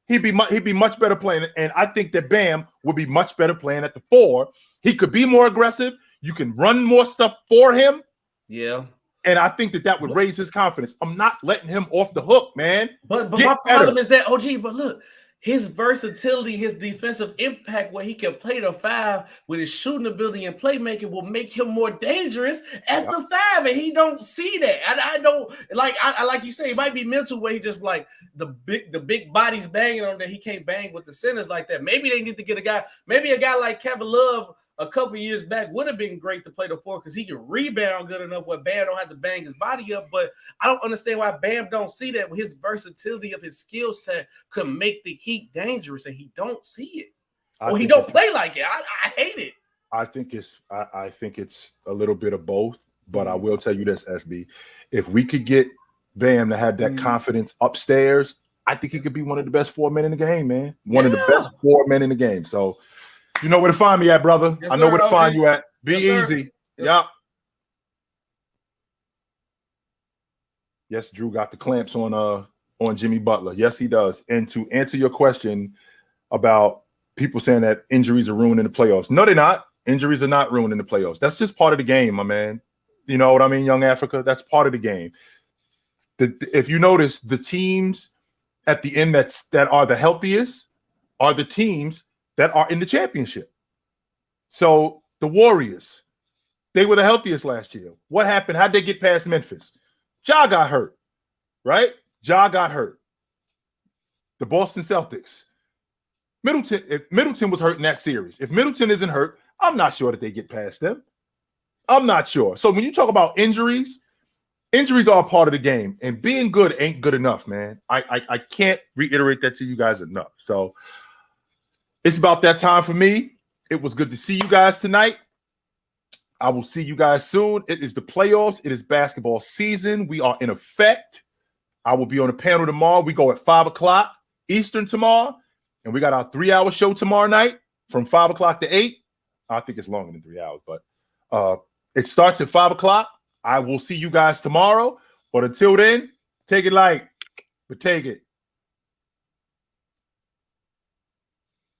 He'd be much better playing, and I think that Bam would be much better playing at the 4. He could be more aggressive. You can run more stuff for him. Yeah. And I think that would raise his confidence. I'm not letting him off the hook, man. But my problem is that, OG, but look, his versatility, his defensive impact, where he can play the 5 with his shooting ability and playmaking will make him more dangerous at the 5. And he don't see that. I don't like like you say, it might be mental where he just like the big bodies banging on that he can't bang with the centers like that. Maybe they need to get a guy like Kevin Love a couple years back would have been great to play the 4 because he can rebound good enough where Bam don't have to bang his body up. But I don't understand why Bam don't see that. His versatility of his skill set could make the Heat dangerous, and he don't see it. Or he don't play like it. I hate it. I think it's a little bit of both. But I will tell you this, SB. If we could get Bam to have that confidence upstairs, I think he could be one of the best 4 men in the game, man. One of the best 4 men in the game. So you know where to find me at, brother. Yes, I know where to find you at. Be easy. Yep. Yes, Drew got the clamps on Jimmy Butler. Yes, he does. And to answer your question about people saying that injuries are ruining the playoffs. No, they're not. Injuries are not ruining the playoffs. That's just part of the game, my man. You know what I mean, Young Africa? That's part of the game. If you notice, the teams at the end that are the healthiest are the teams that are in the championship. So the Warriors, they were the healthiest last year. What happened? How'd they get past Memphis? Ja got hurt, right? Ja got hurt. The Boston Celtics. If Middleton was hurt in that series, if Middleton isn't hurt, I'm not sure that they get past them. I'm not sure. So when you talk about injuries are a part of the game, and being good ain't good enough, man. I can't reiterate that to you guys enough. So it's about that time for me. It was good to see you guys tonight. I will see you guys soon. It is the playoffs. It is basketball season. We are in effect. I will be on the panel tomorrow. We go at 5 o'clock Eastern tomorrow. And we got our 3-hour show tomorrow night from 5 o'clock to 8. I think it's longer than 3 hours, but it starts at 5 o'clock. I will see you guys tomorrow. But until then, take it light, but take it.